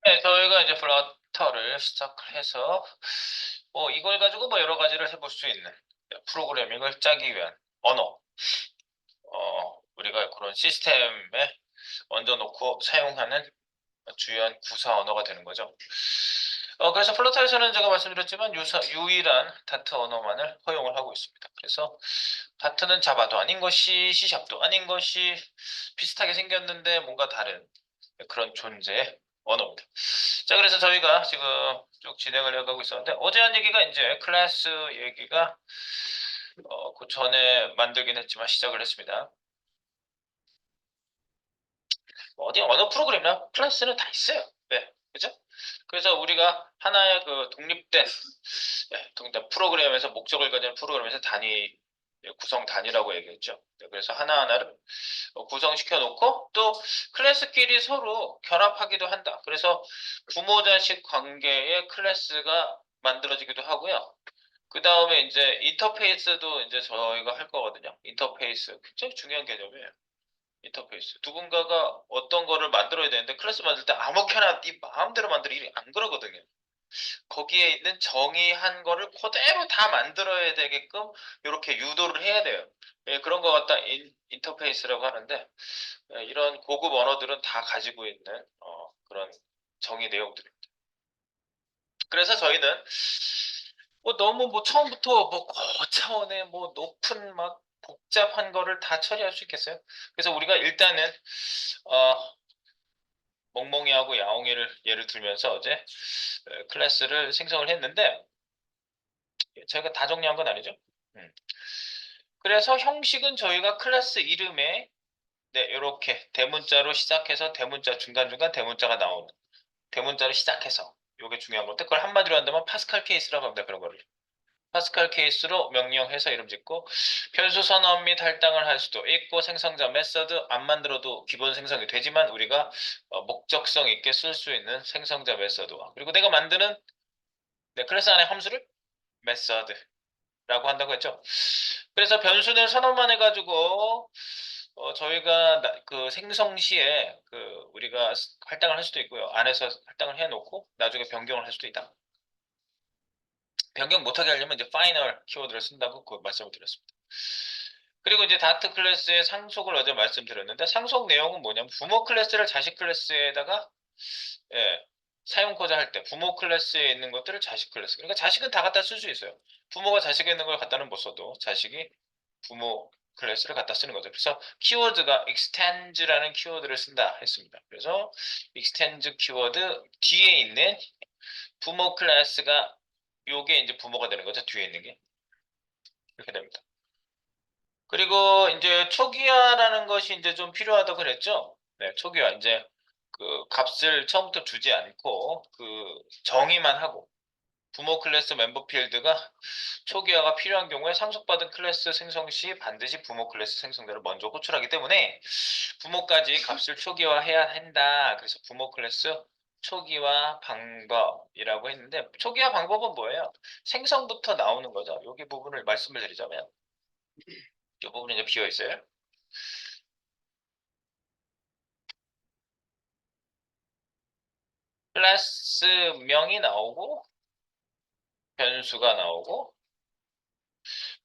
네, 저희가 이제 플러터를 시작을 해서 이걸 가지고 뭐 여러 가지를 해볼 수 있는 프로그래밍을 짜기 위한 언어, 우리가 그런 시스템에 얹어놓고 사용하는 주요한 구사 언어가 되는 거죠. 그래서 플러터에서는 제가 말씀드렸지만 유일한 다트 언어만을 허용을 하고 있습니다. 그래서 다트는 자바도 아닌 것이 C샵도 아닌 것이 비슷하게 생겼는데 뭔가 다른 그런 존재의 언어입니다. 자, 그래서 저희가 지금 쭉 진행을 해가고 있었는데 어제 한 얘기가 이제 클래스 얘기가 그 전에 만들긴 했지만 시작을 했습니다. 뭐 어디 언어 프로그램이나 클래스는 다 있어요. 네, 그죠? 그래서 우리가 하나의 그 독립된 프로그램에서 목적을 가진 프로그램에서 단위 구성 단위라고 얘기했죠. 네, 그래서 하나하나를 구성시켜 놓고 또 클래스끼리 서로 결합하기도 한다. 그래서 부모 자식 관계의 클래스가 만들어지기도 하고요. 그 다음에 이제 인터페이스도 이제 저희가 할 거거든요. 인터페이스 굉장히 중요한 개념이에요. 인터페이스. 누군가가 어떤 거를 만들어야 되는데 클래스 만들 때 아무렇게나 네 마음대로 만들어 일이 안 그러거든요. 거기에 있는 정의한 거를 그대로 다 만들어야 되게끔 이렇게 유도를 해야 돼요. 예, 그런 거 갖다 인터페이스라고 하는데 이런 고급 언어들은 다 가지고 있는 그런 정의 내용들입니다. 그래서 저희는 뭐 너무 뭐 처음부터 뭐 고차원의 뭐 높은 막 복잡한 거를 다 처리할 수 있겠어요? 그래서 우리가 일단은 어, 멍멍이하고 야옹이를 예를 들면서 어제 클래스를 생성을 했는데 저희가 다 정리한 건 아니죠. 음. 그래서 형식은 저희가 클래스 이름에 네, 이렇게 대문자로 시작해서 대문자 중간중간 대문자가 나오는 대문자로 시작해서 이게 중요한 건데 그걸 한마디로 한다면 파스칼 케이스라고 합니다. 그런 거를. 파스칼 케이스로 명령해서 이름 짓고 변수 선언 및 할당을 할 수도 있고 생성자 메서드 안 만들어도 기본 생성이 되지만 우리가 목적성 있게 쓸 수 있는 생성자 메서드와 그리고 내가 만드는 네, 클래스 안에 함수를 메서드라고 한다고 했죠. 그래서 변수는 선언만 해가지고 저희가 그 생성 시에 그 우리가 할당을 할 수도 있고요. 안에서 할당을 해놓고 나중에 변경을 할 수도 있다. 변경 못하게 하려면 이제 파이널 키워드를 쓴다고 그 말씀을 드렸습니다. 그리고 이제 다트 클래스의 상속을 어제 말씀드렸는데 상속 내용은 뭐냐면 부모 클래스를 자식 클래스에다가 예, 사용코자 할 때 부모 클래스에 있는 것들을 자식 클래스. 그러니까 자식은 다 갖다 쓸 수 있어요. 부모가 자식에 있는 걸 갖다는 못 써도 자식이 부모 클래스를 갖다 쓰는 거죠. 그래서 키워드가 extend라는 키워드를 쓴다 했습니다. 그래서 extend 키워드 뒤에 있는 부모 클래스가 요게 이제 부모가 되는 거죠. 뒤에 있는 게 이렇게 됩니다. 그리고 이제 초기화라는 것이 이제 좀 필요하다고 그랬죠. 네, 초기화 이제 그 값을 처음부터 주지 않고 그 정의만 하고 부모 클래스 멤버 필드가 초기화가 필요한 경우에 상속받은 클래스 생성 시 반드시 부모 클래스 생성자를 먼저 호출하기 때문에 부모까지 값을 초기화해야 한다. 그래서 부모 클래스 초기화 방법이라고 했는데 초기화 방법은 뭐예요? 생성부터 나오는 거죠. 여기 부분을 말씀을 드리자면 이 부분이 이제 비어 있어요. 클래스명이 나오고 변수가 나오고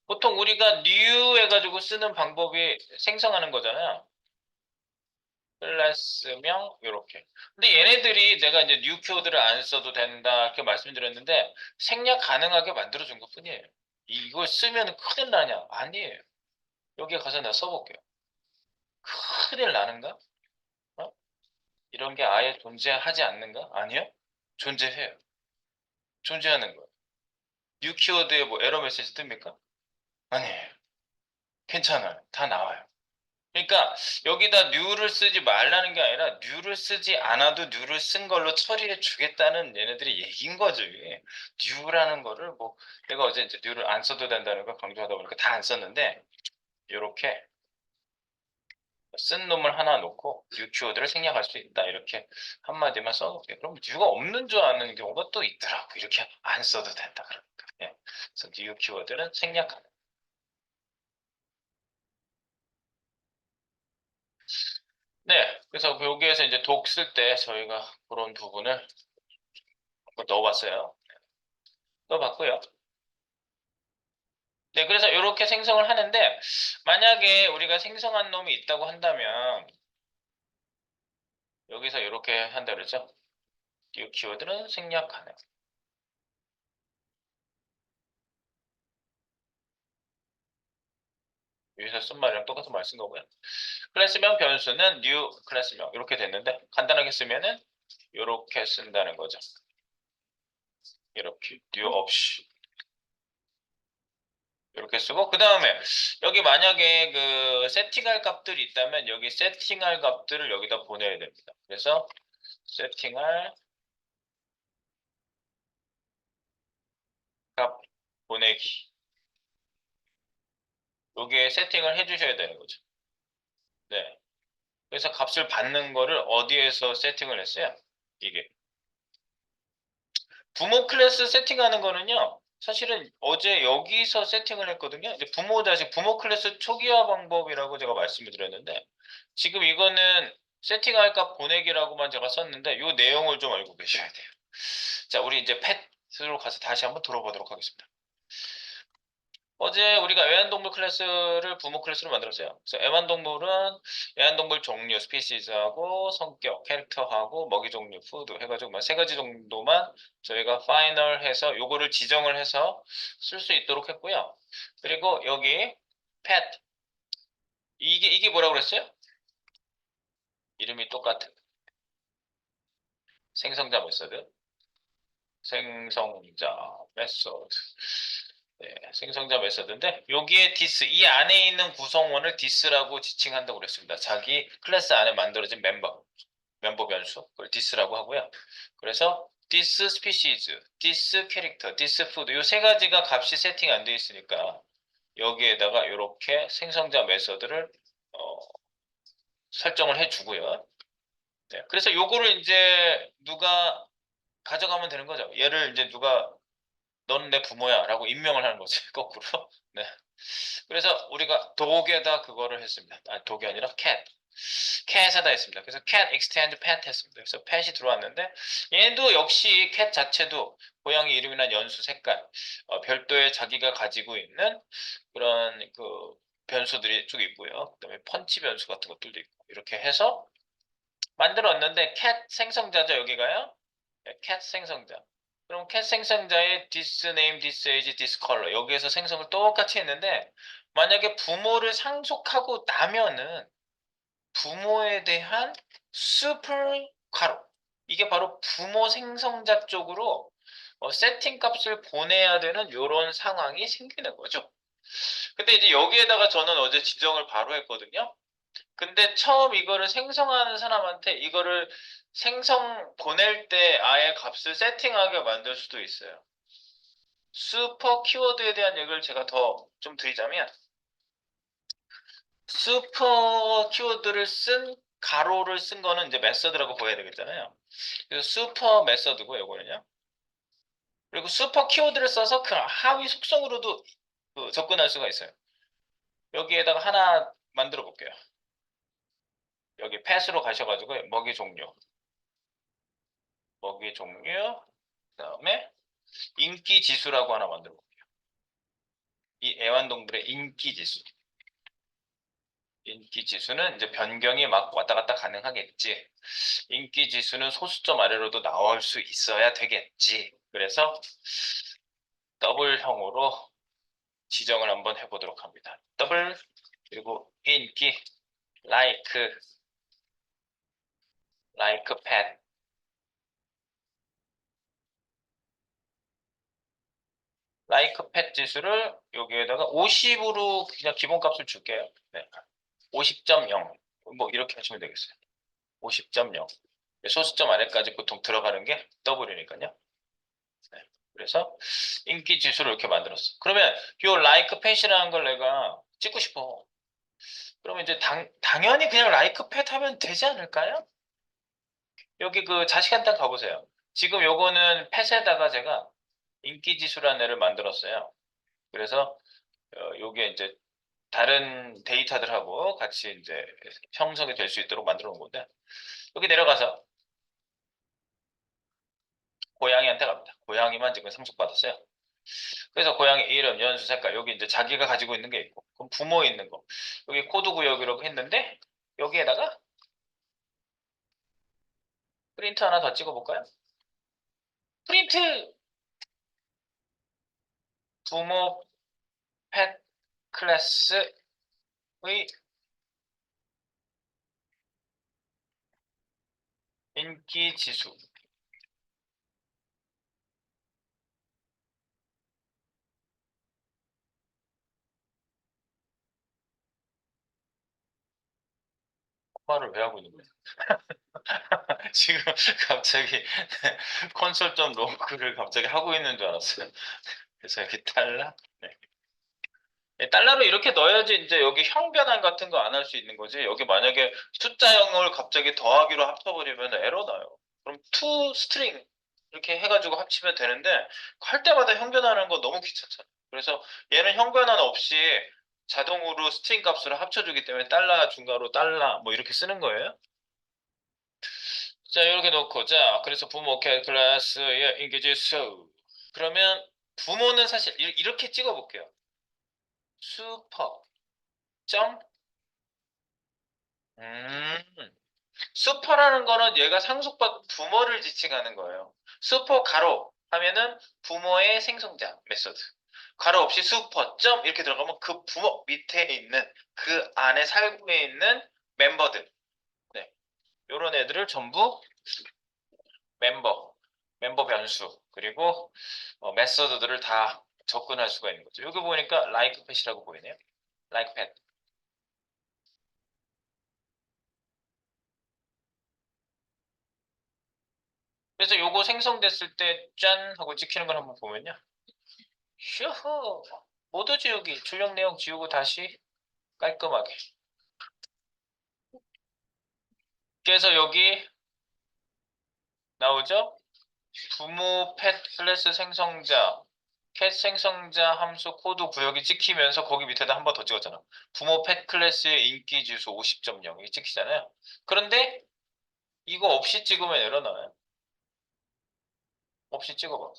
보통 우리가 new 해가지고 쓰는 방법이 생성하는 거잖아요. 클래스명 이렇게. 근데 얘네들이 내가 이제 new 키워드를 안 써도 된다 이렇게 말씀드렸는데 생략 가능하게 만들어준 것뿐이에요. 이걸 쓰면 큰일 나냐? 아니에요. 여기 가서 내가 써볼게요. 큰일 나는가? 어? 이런 게 아예 존재하지 않는가? 아니요. 존재해요. 존재하는 거예요. new 키워드에 뭐 에러 메시지 뜹니까? 아니에요. 괜찮아요. 다 나와요. 그러니까 여기다 new를 쓰지 말라는 게 아니라 new를 쓰지 않아도 new를 쓴 걸로 처리해 주겠다는 얘네들이 얘기인 거죠. 이게. new라는 거를 뭐 내가 어제 이제 new를 안 써도 된다는 걸 강조하다 보니까 다 안 썼는데 이렇게 쓴 놈을 하나 놓고 new 키워드를 생략할 수 있다. 이렇게 한마디만 써놓을게요. 그럼 new가 없는 줄 아는 경우가 또 있더라고. 이렇게 안 써도 된다. 그러니까. 예. 그래서 new 키워드는 생략하는. 네, 그래서 여기에서 이제 독 쓸 때 저희가 그런 부분을 한번 넣어봤어요. 넣어봤고요. 네, 그래서 이렇게 생성을 하는데 만약에 우리가 생성한 놈이 있다고 한다면 여기서 이렇게 한다 그러죠. 이 키워드는 생략하네. 여기서 쓴 말이랑 똑같은 말 쓴 거고요. 클래스명 변수는 new 클래스명 이렇게 됐는데 간단하게 쓰면은 이렇게 쓴다는 거죠. 이렇게 new 없이 이렇게 쓰고 그 다음에 여기 만약에 그 세팅할 값들이 있다면 여기 세팅할 값들을 여기다 보내야 됩니다. 그래서 세팅할 값 보내기 여기에 세팅을 해주셔야 되는 거죠. 네. 그래서 값을 받는 거를 어디에서 세팅을 했어요? 이게 부모 클래스 세팅하는 거는요. 사실은 어제 여기서 세팅을 했거든요. 이제 부모 클래스 초기화 방법이라고 제가 말씀을 드렸는데 지금 이거는 세팅할 값 보내기라고만 제가 썼는데 이 내용을 좀 알고 계셔야 돼요. 자, 우리 이제 펫으로 가서 다시 한번 돌아보도록 하겠습니다. 어제 우리가 애완동물 클래스를 부모 클래스로 만들었어요. 그래서 애완동물은 애완동물 종류, 스피시즈하고 성격, 캐릭터하고 먹이 종류, 푸드 해가지고 세 가지 정도만 저희가 파이널 해서 요거를 지정을 해서 쓸 수 있도록 했고요. 그리고 여기 펫 이게 뭐라고 그랬어요? 이름이 똑같은 생성자 메서드. 생성자 메서드. 네, 생성자 메서드인데 여기에 디스 이 안에 있는 구성원을 디스라고 지칭한다고 그랬습니다. 자기 클래스 안에 만들어진 멤버 변수 그걸 디스라고 하고요. 그래서 디스 스피시즈, 디스 캐릭터, 디스 푸드 이 세 가지가 값이 세팅 안 돼 있으니까 여기에다가 이렇게 생성자 메서드를 설정을 해주고요. 네, 그래서 요거를 이제 누가 가져가면 되는 거죠. 얘를 이제 누가 너는 내 부모야 라고 임명을 하는 거지 거꾸로. 네. 그래서 우리가 독에다 그거를 했습니다. 아, 독이 아니라 캣에다 했습니다. 그래서 cat extend pet 했습니다. 그래서 pet이 들어왔는데 얘도 역시 cat 자체도 고양이 이름이나 연수 색깔 별도의 자기가 가지고 있는 그런 그 변수들이 쭉 있고요. 그다음에 펀치 변수 같은 것들도 있고 이렇게 해서 만들었는데 cat 생성자죠 여기가요. 네, cat 생성자. 그럼 cat 생성자의 this name, this age, this color 여기에서 생성을 똑같이 했는데 만약에 부모를 상속하고 나면은 부모에 대한 super 괄호 이게 바로 부모 생성자 쪽으로 세팅 값을 보내야 되는 이런 상황이 생기는 거죠. 근데 이제 여기에다가 저는 어제 지정을 바로 했거든요. 근데 처음 이거를 생성하는 사람한테 이거를 생성 보낼 때 아예 값을 세팅하게 만들 수도 있어요. 슈퍼 키워드에 대한 얘기를 제가 더 좀 드리자면 슈퍼 키워드를 쓴 가로를 쓴 거는 이제 메서드라고 보여야 되겠잖아요. 그래서 슈퍼 메서드고 요거는요. 그리고 슈퍼 키워드를 써서 그 하위 속성으로도 그 접근할 수가 있어요. 여기에다가 하나 만들어 볼게요. 여기 펫으로 가셔가지고 먹이 종류, 그다음에 인기 지수라고 하나 만들어 볼게요. 이 애완동물의 인기 지수. 인기 지수는 이제 변경이 막 왔다 갔다 가능하겠지. 인기 지수는 소수점 아래로도 나올 수 있어야 되겠지. 그래서 더블형으로 지정을 한번 해보도록 합니다. 더블 그리고 인기 like pet like pet 지수를 여기에다가 50으로 그냥 기본값을 줄게요. 네. 50.0 뭐 이렇게 하시면 되겠어요. 50.0 소수점 아래까지 보통 들어가는 게 더블이니까요. 네. 그래서 인기 지수를 이렇게 만들었어. 그러면 이 like pet이라는 걸 내가 찍고 싶어. 그러면 이제 당연히 그냥 like pet 하면 되지 않을까요? 여기 그 자식한테 가보세요. 지금 요거는 펫에다가 제가 인기 지수라는 애를 만들었어요. 그래서 요게 이제 다른 데이터들하고 같이 이제 형성이 될 수 있도록 만들어 놓은 건데 여기 내려가서 고양이한테 갑니다. 고양이만 지금 상속받았어요. 그래서 고양이 이름, 연수, 색깔 여기 이제 자기가 가지고 있는 게 있고 그럼 부모 있는 거 여기 코드 구역이라고 했는데 여기에다가 프린트 하나 더 찍어볼까요? 프린트 부모 펫 클래스의 인기 지수. 말을 왜 하고 있는 거예요? 지금 갑자기 콘솔 점 로그를 갑자기 하고 있는 줄 알았어요. 그래서 여기 달러? 네. 네, 달러로 이렇게 넣어야지 이제 여기 형 변환 같은 거 안 할 수 있는 거지. 여기 만약에 숫자형을 갑자기 더하기로 합쳐버리면 에러 나요. 그럼 to string 이렇게 해가지고 합치면 되는데 할 때마다 형 변환하는 거 너무 귀찮잖아. 그래서 얘는 형 변환 없이 자동으로 스트링 값으로 합쳐주기 때문에 달러 중괄호 달러 뭐 이렇게 쓰는 거예요. 자 이렇게 놓고 자 그래서 부모 클래스의 인기지 수 그러면 부모는 사실 이렇게 찍어볼게요. 슈퍼 점 슈퍼라는 거는 얘가 상속받은 부모를 지칭하는 거예요. 슈퍼 가로 하면은 부모의 생성자 메소드. 가로 없이 슈퍼 점 이렇게 들어가면 그 부모 밑에 있는 그 안에 살고 있는 멤버들. 네. 요런 애들을 전부 멤버 변수 그리고 메소드들을 다 접근할 수가 있는 거죠. 여기 보니까 like pet이라고 보이네요. like pet. 그래서 요거 생성됐을 때 짠 하고 찍히는 걸 한번 보면요. 휴후 모두 지우기 출력 내용 지우고 다시 깔끔하게. 그래서 여기 나오죠? 부모 펫 클래스 생성자 캣 생성자 함수 코드 구역이 찍히면서 거기 밑에다 한 번 더 찍었잖아. 부모 펫 클래스의 인기 지수 50.0 이 찍히잖아요. 그런데 이거 없이 찍으면 에러 나요. 없이 찍어봐.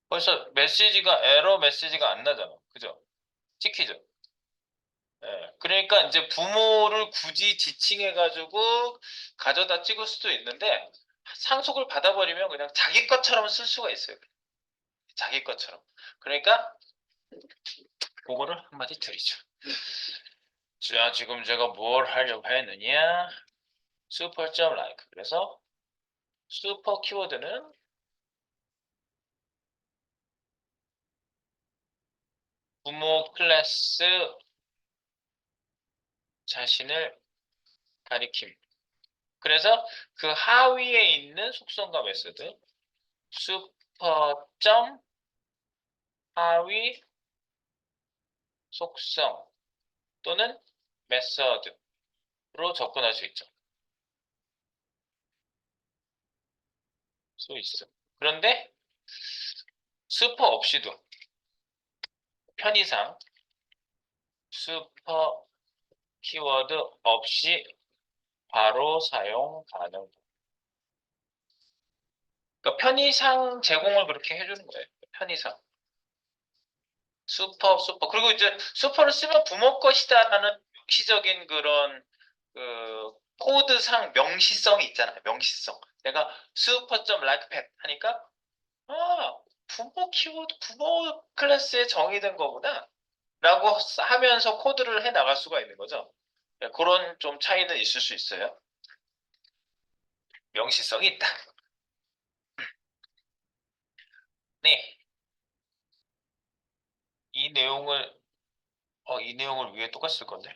벌써 메시지가 에러 메시지가 안 나잖아. 그죠? 찍히죠? 예. 그러니까 이제 부모를 굳이 지칭해가지고 가져다 찍을 수도 있는데 상속을 받아버리면 그냥 자기 것처럼 쓸 수가 있어요. 자기 것처럼. 그러니까 그거를 한마디 드리죠. 자, 지금 제가 뭘 하려고 했느냐? 슈퍼점 라이크. 그래서 슈퍼 키워드는 부모 클래스 자신을 가리킴. 그래서 그 하위에 있는 속성과 메소드 슈퍼점 하위 속성 또는 메서드로 접근할 수 있죠. 수 있어. 그런데 슈퍼 없이도 편의상 슈퍼 키워드 없이 바로 사용 가능. 그러니까 편의상 제공을 그렇게 해주는 거예요. 편의상. 슈퍼. 그리고 이제 슈퍼를 쓰면 부모 것이다라는 명시적인 그런 그 코드상 명시성이 있잖아요. 명시성. 내가 슈퍼점 like pet 하니까 아 부모 키워드 부모 클래스에 정의된 거구나 라고 하면서 코드를 해 나갈 수가 있는 거죠. 네, 그런 좀 차이는 있을 수 있어요. 명시성이 있다. 네. 이 내용을 이 내용을 위에 똑같이 쓸 건데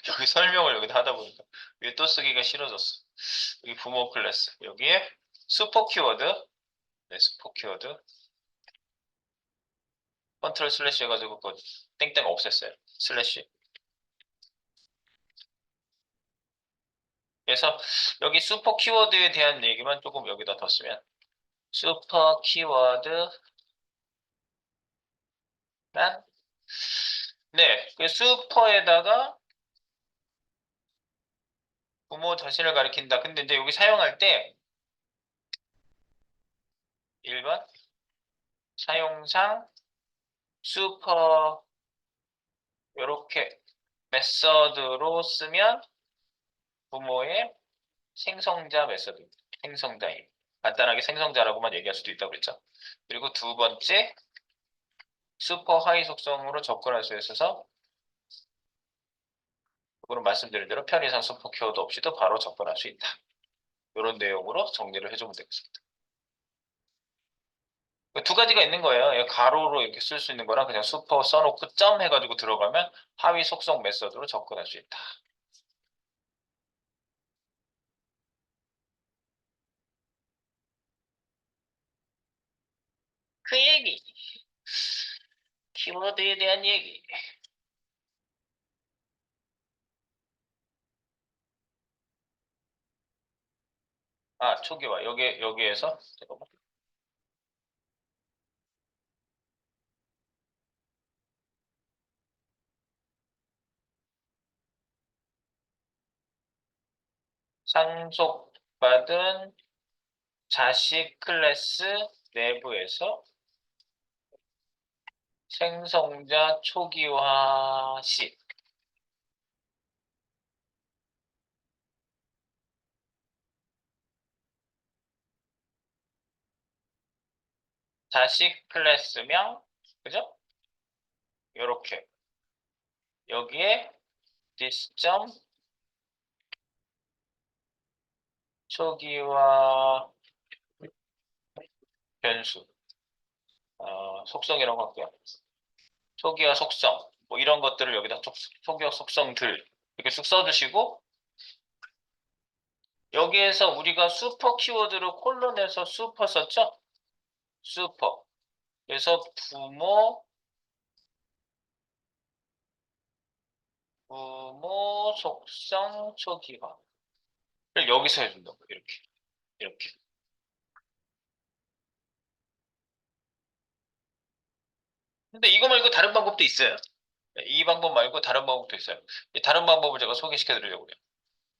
여기 설명을 여기다 하다 보니까 위에 또 쓰기가 싫어졌어. 여기 부모 클래스 여기에 슈퍼 키워드 네, 슈퍼 키워드 컨트롤 슬래시 해가지고 그 땡땡 없앴어요. 슬래시. 그래서 여기 슈퍼 키워드에 대한 얘기만 조금 여기다 더 쓰면 슈퍼 키워드란 네, 그 슈퍼에다가 부모 자신을 가리킨다. 근데 이제 여기 사용할 때 1번 사용상 슈퍼 요렇게 메서드로 쓰면 부모의 생성자 메서드, 생성자임. 간단하게 생성자라고만 얘기할 수도 있다고 그랬죠. 그리고 두 번째 슈퍼 하이 속성으로 접근할 수 있어서 그거는 말씀드린 대로 편의상 슈퍼 키워드 없이도 바로 접근할 수 있다. 이런 내용으로 정리를 해주면 되겠습니다. 두 가지가 있는 거예요. 가로로 이렇게 쓸 수 있는 거랑 그냥 슈퍼 써놓고 점 해가지고 들어가면 하위 속성 메서드로 접근할 수 있다. 그 얘기. 키워드에 대한 얘기. 아, 초기화. 여기에서 잠깐만. 상속받은 자식 클래스 내부에서 생성자 초기화 시 자식 클래스명 그죠? 요렇게 여기에 디스점 초기화 변수 속성이라고 할게요. 초기화 속성 뭐 이런 것들을 여기다 초기화 속성들 이렇게 쑥 써주시고 여기에서 우리가 슈퍼 키워드로 콜론에서 슈퍼 썼죠? 슈퍼 그래서 부모 속성 초기화를 여기서 해준다고 이렇게. 근데 이거 말고 다른 방법도 있어요. 이 방법 말고 다른 방법도 있어요. 이 다른 방법을 제가 소개시켜 드리려고 해요.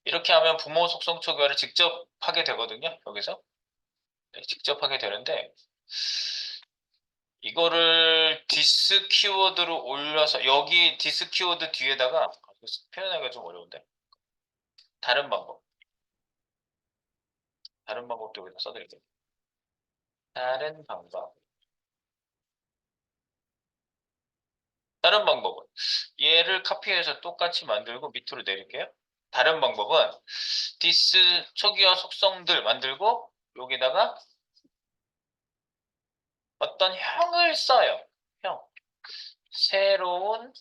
이렇게 하면 부모 속성 초기화를 직접 하게 되거든요. 여기서 네, 직접 하게 되는데 이거를 디스 키워드로 올려서 여기 디스 키워드 뒤에다가 표현하기가 좀 어려운데 다른 방법 다른 방법도 여기다 써드릴게요. 다른 방법 다른 방법은 얘를 카피해서 똑같이 만들고 밑으로 내릴게요. 다른 방법은 디스 초기화 속성들 만들고 여기다가 어떤 형을 써요. 형. 새로운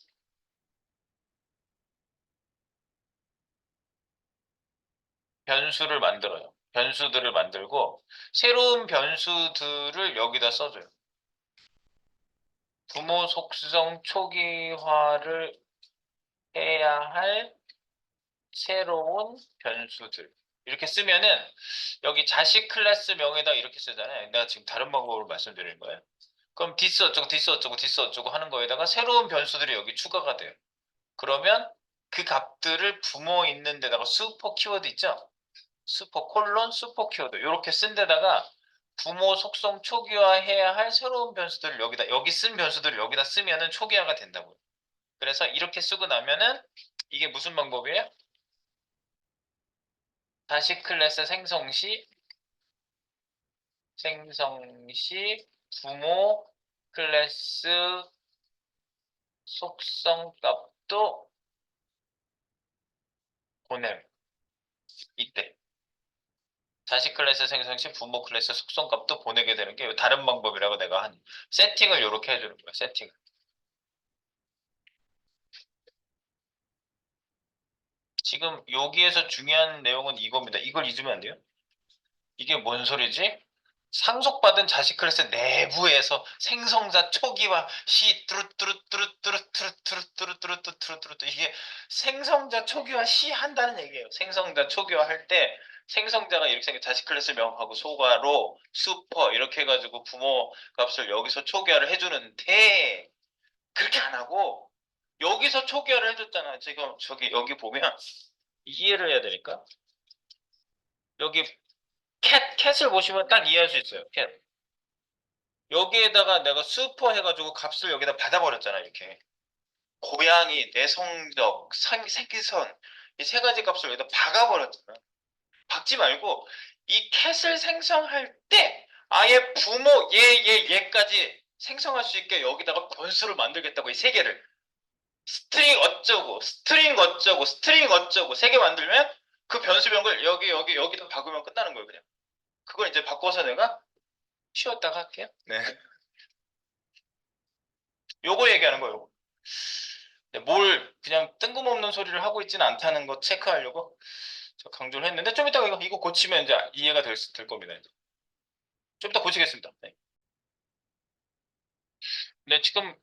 변수를 만들어요. 변수들을 만들고 새로운 변수들을 여기다 써줘요. 부모 속성 초기화를 해야 할 새로운 변수들. 이렇게 쓰면은 여기 자식 클래스 명에다 이렇게 쓰잖아요. 내가 지금 다른 방법으로 말씀드리는 거예요. 그럼 디스 어쩌고 디스 어쩌고 디스 어쩌고 하는 거에다가 새로운 변수들이 여기 추가가 돼요. 그러면 그 값들을 부모 있는 데다가 슈퍼 키워드 있죠? 슈퍼 콜론 슈퍼 키워드 이렇게 쓴 데다가 부모 속성 초기화해야 할 새로운 변수들을 여기 쓴 변수들을 여기다 쓰면은 초기화가 된다고요. 그래서 이렇게 쓰고 나면은 이게 무슨 방법이에요? 다시 클래스 생성 시 부모 클래스 속성 값도 보냄. 이때 자식 클래스 생성 시 부모 클래스 속성 값도 보내게 되는 게 다른 방법이라고 내가 한 세팅을 이렇게 해주는 거야. 세팅을. 지금 여기에서 중요한 내용은 이겁니다. 이걸 잊으면 안 돼요. 이게 뭔 소리지? 상속받은 자식 클래스 내부에서 생성자 초기화 시 뚜루뚜루뚜루뚜루뚜루뚜루뚜루뚜루뚜루뚜루 이게 생성자 초기화 시 한다는 얘기예요. 생성자 초기화 할 때 생성자가 이렇게 생겨 자식 클래스 명하고 소괄호 슈퍼 이렇게 해가지고 부모 값을 여기서 초기화를 해주는데 그렇게 안 하고 여기서 초기화를 해줬잖아. 지금 저기 여기 보면 이해를 해야 되니까 여기 캣을 보시면 딱 이해할 수 있어요. 캣. 여기에다가 내가 슈퍼 해가지고 값을 여기다 받아버렸잖아. 이렇게 고양이, 내성적, 생기선 이 세 가지 값을 여기다 박아버렸잖아. 박지 말고 이 캣을 생성할 때 아예 부모 얘까지 생성할 수 있게 여기다가 변수를 만들겠다고 이 세 개를 스트링 어쩌고 스트링 어쩌고 스트링 어쩌고 세 개 만들면 그 변수명을 여기다 박으면 끝나는 거예요. 그냥 그걸 이제 바꿔서 내가 쉬었다가 할게요. 네. 요거 얘기하는 거예요. 네, 뭘 그냥 뜬금없는 소리를 하고 있지는 않다는 거 체크하려고 저 강조를 했는데 좀 이따가 이거 고치면 이제 이해가 될 겁니다. 이제. 좀 이따 고치겠습니다. 네. 네, 지금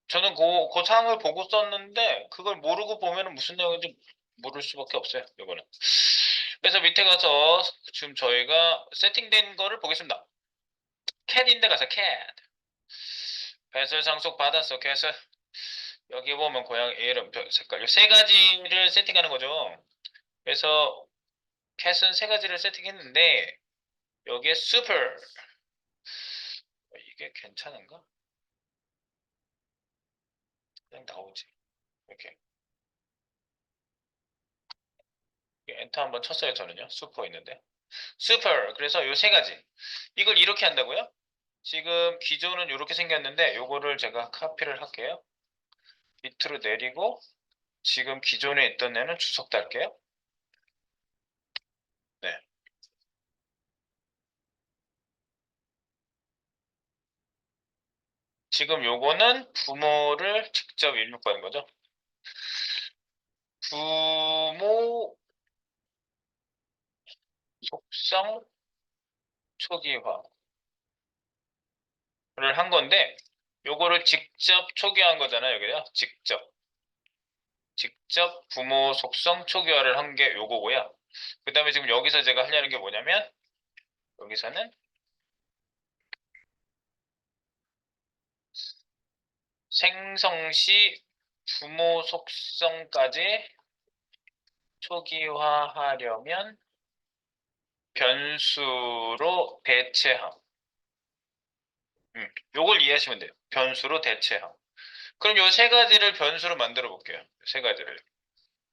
저는 그 사항을 보고 썼는데 그걸 모르고 보면 무슨 내용인지 모를 수밖에 없어요. 이거는. 그래서 밑에 가서 지금 저희가 세팅된 거를 보겠습니다. 캣인데 가서 캣. 배설 상속 받았어. 캣을 여기 보면 고양이 이름 색깔 이 세 가지를 세팅하는 거죠. 그래서 캣은 세 가지를 세팅했는데 여기에 슈퍼 이게 괜찮은가? 그냥 나오지. 이렇게 엔터 한번 쳤어요. 저는요. 슈퍼 있는데 슈퍼 그래서 요 세 가지 이걸 이렇게 한다고요? 지금 기존은 이렇게 생겼는데 요거를 제가 카피를 할게요. 밑으로 내리고 지금 기존에 있던 애는 주석 달게요. 네. 지금 요거는 부모를 직접 입력하는 거죠. 부모 속성 초기화를 한 건데 요거를 직접 초기화한 거잖아요. 여기요. 직접 부모 속성 초기화를 한 게 요거고요. 그 다음에 지금 여기서 제가 하려는 게 뭐냐면 여기서는 생성 시 부모 속성까지 초기화하려면 변수로 대체함. 요걸 이해하시면 돼요. 변수로 대체함. 그럼 요 세 가지를 변수로 만들어 볼게요. 세 가지를.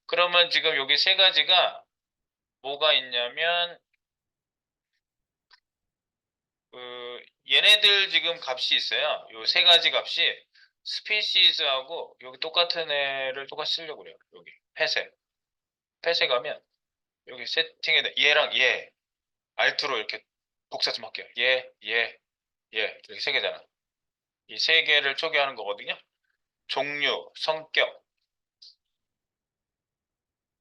그러면 지금 여기 세 가지가 뭐가 있냐면 얘네들 지금 값이 있어요. 요 세 가지 값이 스피시즈하고 여기 똑같은 애를 똑같이 쓰려고 그래요. 여기 펫에 가면 여기 세팅에 얘랑 얘 알트로 이렇게 복사 좀 할게요. 얘 이렇게 세 개잖아. 이 세 개를 초기화하는 거거든요. 종류, 성격,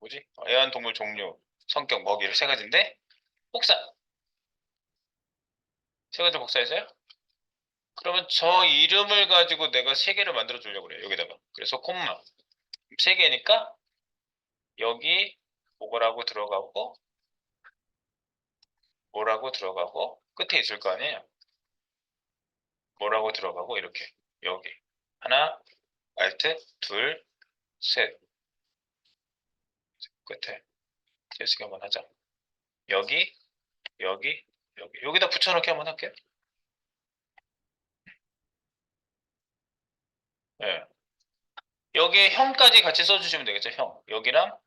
뭐지? 애완동물 종류, 성격, 먹이 이렇게 세 가지인데 복사 세 가지 복사해서요. 그러면 저 이름을 가지고 내가 세 개를 만들어 주려고 그래요. 여기다가. 그래서 콤마 세 개니까 여기 뭐라고 들어가고 뭐라고 들어가고 끝에 있을 거 아니에요. 뭐라고 들어가고 이렇게 여기 하나 알트 둘 셋 끝에 재쓰기 한번 하자. 여기 여기다 붙여넣기 한번 할게요. 예. 여기에 형까지 같이 써주시면 되겠죠. 형 여기랑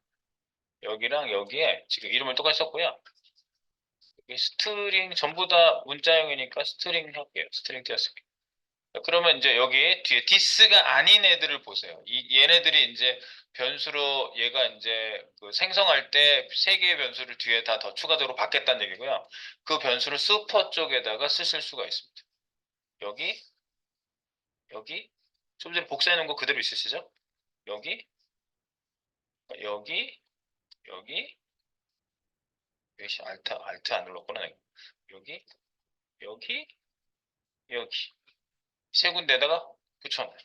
여기에 지금 이름을 똑같이 썼고요. 여기 스트링 전부 다 문자형이니까 스트링 할게요. 스트링 띄어쓰기. 그러면 이제 여기 뒤에 디스가 아닌 애들을 보세요. 얘네들이 이제 변수로 얘가 이제 그 생성할 때 세 개의 변수를 뒤에 다 더 추가적으로 받겠다는 얘기고요. 그 변수를 슈퍼 쪽에다가 쓰실 수가 있습니다. 여기 좀 전에 복사해 놓은 거 그대로 있으시죠? 여기 여기 여기 여기 알트 안 눌렀구나. 여기 여기 여기 세 군데다가 붙여놔요.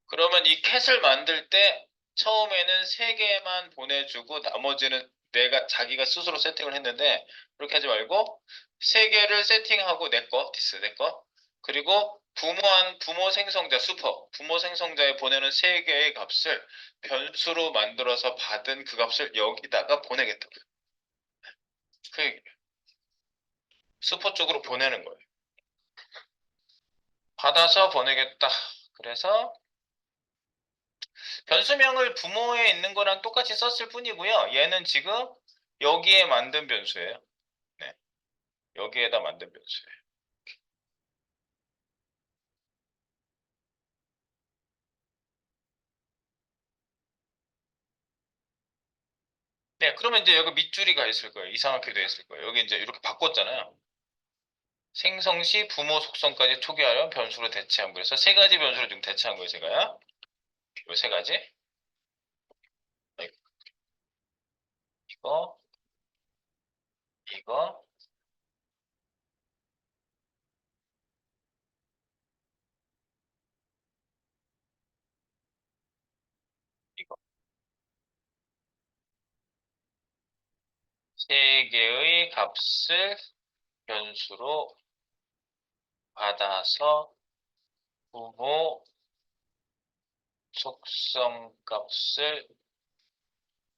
그러면 이 캣을 만들 때 처음에는 3개만 보내주고 나머지는 자기가 스스로 세팅을 했는데 그렇게 하지 말고 3개를 세팅하고 내 거, 내 거. 그리고 부모 생성자, 부모 생성자에 보내는 3개의 값을 변수로 만들어서 받은 그 값을 여기다가 보내겠다. 그 얘기예요. 슈퍼 쪽으로 보내는 거예요. 받아서 보내겠다. 그래서 변수명을 부모에 있는 거랑 똑같이 썼을 뿐이고요. 얘는 지금 여기에 만든 변수예요. 네, 여기에다 만든 변수예요. 네, 그러면 이제 여기 밑줄이가 있을 거예요. 이상하게 돼 있을 거예요. 여기 이제 이렇게 바꿨잖아요. 생성 시 부모 속성까지 초기화하여 변수로 대체한 그래서 3가지 변수로 지금 대체한 거예요, 제가요. 요 3가지. 이거, 이거, 이거. 3개의 값을 변수로 받아서 부모 속성 값을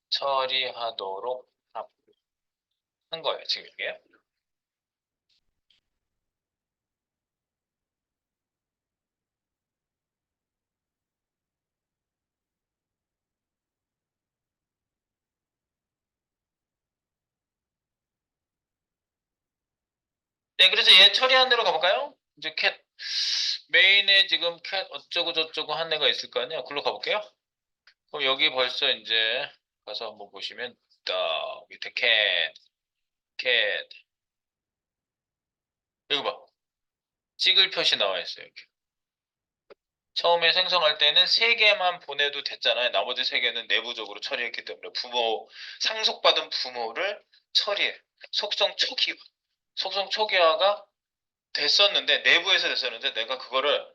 처리하도록 한 거예요, 지금 이게. 네, 그래서 얘 처리한 대로 가볼까요? 이제 메인에 지금 캣 어쩌고 저쩌고 한 애가 있을 거 아니에요? 글로 가볼게요. 그럼 여기 벌써 이제 가서 한번 보시면 딱 밑에 캣 여기 봐. 찍을 표시 나와 있어요. 이렇게. 처음에 생성할 때는 3개만 보내도 됐잖아요. 나머지 3개는 내부적으로 처리했기 때문에 상속받은 부모를 처리해. 속성 초기화. 속성 초기화가 됐었는데 내부에서 됐었는데 내가 그거를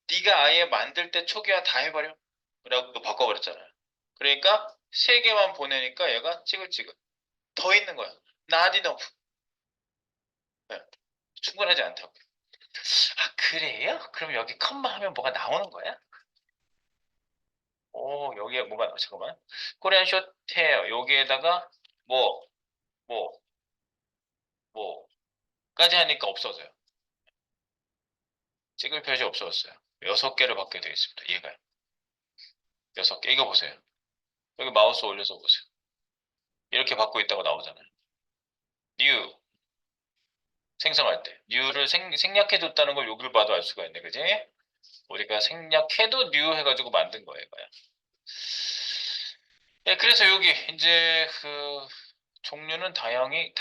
네가 아예 만들 때 초기화 다 해버려. 라고 바꿔버렸잖아요. 그러니까 3개만 보내니까 얘가 찌글찌글. 더 있는 거야. Not enough. 네, 충분하지 않다고. 아, 그래요? 그럼 여기 컴마 하면 뭐가 나오는 거야? 오, 여기에 뭐가, 잠깐만. 코리안 쇼테어, 여기에다가 뭐, 뭐, 뭐까지 하니까 없어져요. 찍을 표시 없어졌어요. 6개를 받게 되어 있습니다. 얘가 6개. 이거 보세요. 여기 마우스 올려서 보세요. 이렇게 받고 있다고 나오잖아요. new 생성할 때 new를 생략해뒀다는 걸 여기를 봐도 알 수가 있네, 그지? 우리가 생략해도 new 해가지고 만든 거예요, 이거야. 네, 그래서 여기 이제 그 종류는 당연히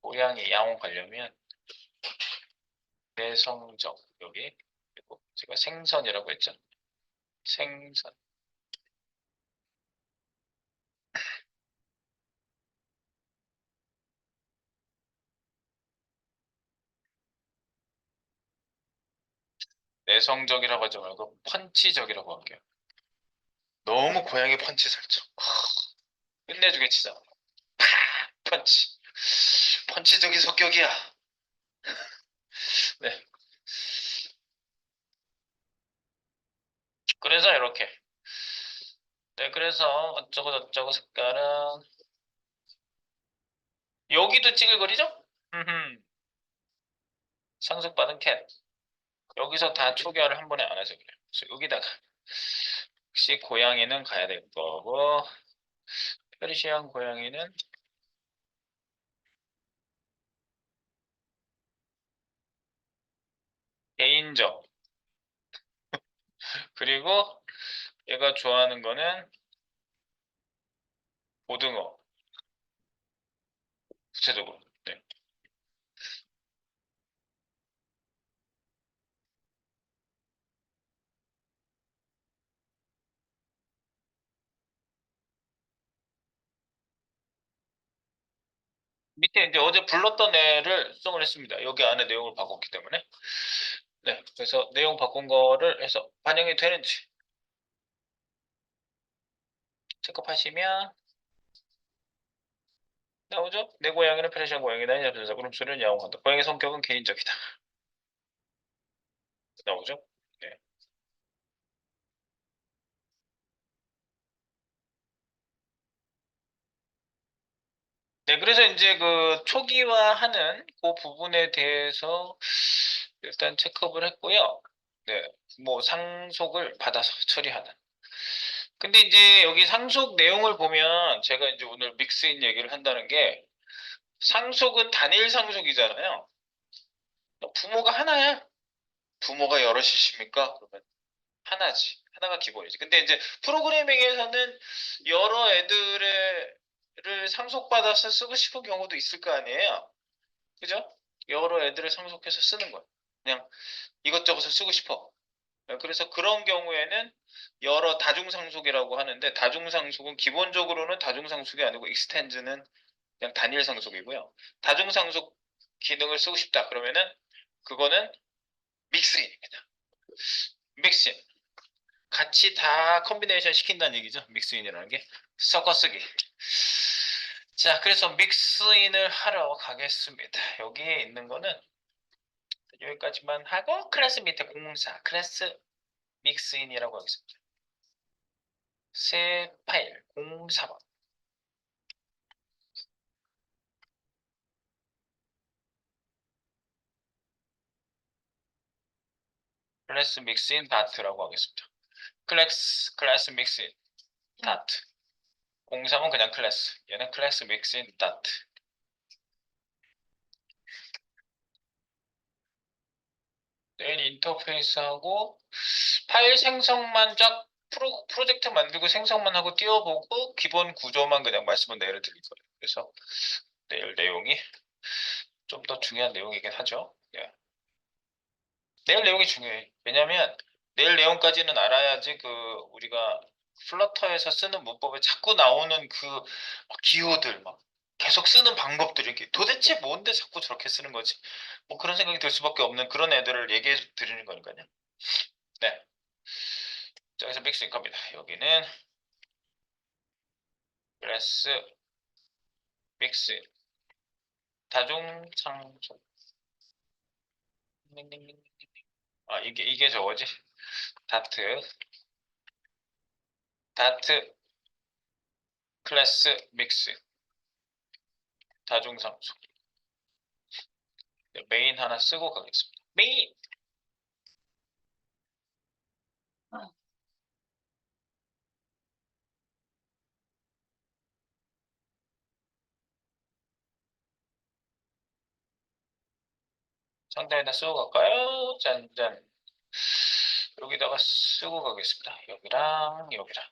고양이 양호 가려면 내성적 여기 그리고 제가 생선이라고 했죠. 생선 내성적이라고 하지 말고 펀치적이라고 할게요. 너무 고양이 펀치 살짝 끝내주게 치자. 펀치 펀치적인 성격이야. 네. 그래서 이렇게 네 그래서 어쩌고 저쩌고 색깔은 여기도 찌글거리죠? 상속받은 캣 여기서 다 초기화를 한 번에 안 해서 그래요. 그래서 여기다가 혹시 고양이는 가야 될 거고 페르시안 고양이는 개인적 그리고 얘가 좋아하는 거는 고등어 구체적으로 네. 밑에 이제 어제 불렀던 애를 수정을 했습니다. 여기 안에 내용을 바꿨기 때문에 네 그래서 내용 바꾼 거를 해서 반영이 되는지 체크하시면 나오죠? 내 고양이는 페르시안 고양이다. 잡혀서 울음소리는 야옹한다. 고양이 성격은 개인적이다. 나오죠? 네. 네, 그래서 이제 그 초기화하는 그 부분에 대해서 일단 체크업을 했고요. 네, 뭐 상속을 받아서 처리하는. 근데 이제 여기 상속 내용을 보면 제가 이제 오늘 믹스인 얘기를 한다는 게 상속은 단일 상속이잖아요. 부모가 하나야. 부모가 여럿이십니까? 그러면 하나지. 하나가 기본이지. 근데 이제 프로그래밍에서는 여러 애들을 상속받아서 쓰고 싶은 경우도 있을 거 아니에요. 그죠? 여러 애들을 상속해서 쓰는 거야. 그냥 이것저것을 쓰고 싶어. 그래서 그런 경우에는 여러 다중상속이라고 하는데 다중상속은 기본적으로는 다중상속이 아니고 익스텐즈는 그냥 단일 상속이고요. 다중상속 기능을 쓰고 싶다. 그러면은 그거는 믹스인입니다. 믹스인. 같이 다 컨비네이션 시킨다는 얘기죠. 믹스인이라는 게. 섞어쓰기. 자, 그래서 믹스인을 하러 가겠습니다. 여기에 있는 거는 여기까지만 하고 클래스 밑에 공사, 클래스 믹스인이라고 하겠습니다. 새 파일 04번. 클래스 믹스인 다트라고 하겠습니다. 클래스 믹스인 다트. 03은 그냥 클래스. 얘는 클래스 믹스인 다트. 내일 인터페이스하고 파일 생성만 쫙 프로젝트 만들고 생성만 하고 띄워보고 기본 구조만 그냥 말씀을 내일 드릴 거예요. 그래서 내일 내용이 좀 더 중요한 내용이긴 하죠. 예. 내일 내용이 중요해. 왜냐면 내일 내용까지는 알아야지 그 우리가 플러터에서 쓰는 문법에 자꾸 나오는 그 기호들 막 계속 쓰는 방법들이 이게 도대체 뭔데 자꾸 저렇게 쓰는 거지? 뭐 그런 생각이 들 수밖에 없는 그런 애들을 얘기해 드리는 거니까요. 네. 자, 여기서 믹스인 겁니다. 여기는 클래스 믹스 다중상속. 아, 이게 저거지. 다트 다트 클래스 믹스 다중상속. 네, 메인 하나 쓰고 가겠습니다. 메인. 상단에다 쓰고 갈까요? 짠짠. 여기다가 쓰고 가겠습니다. 여기랑 여기랑.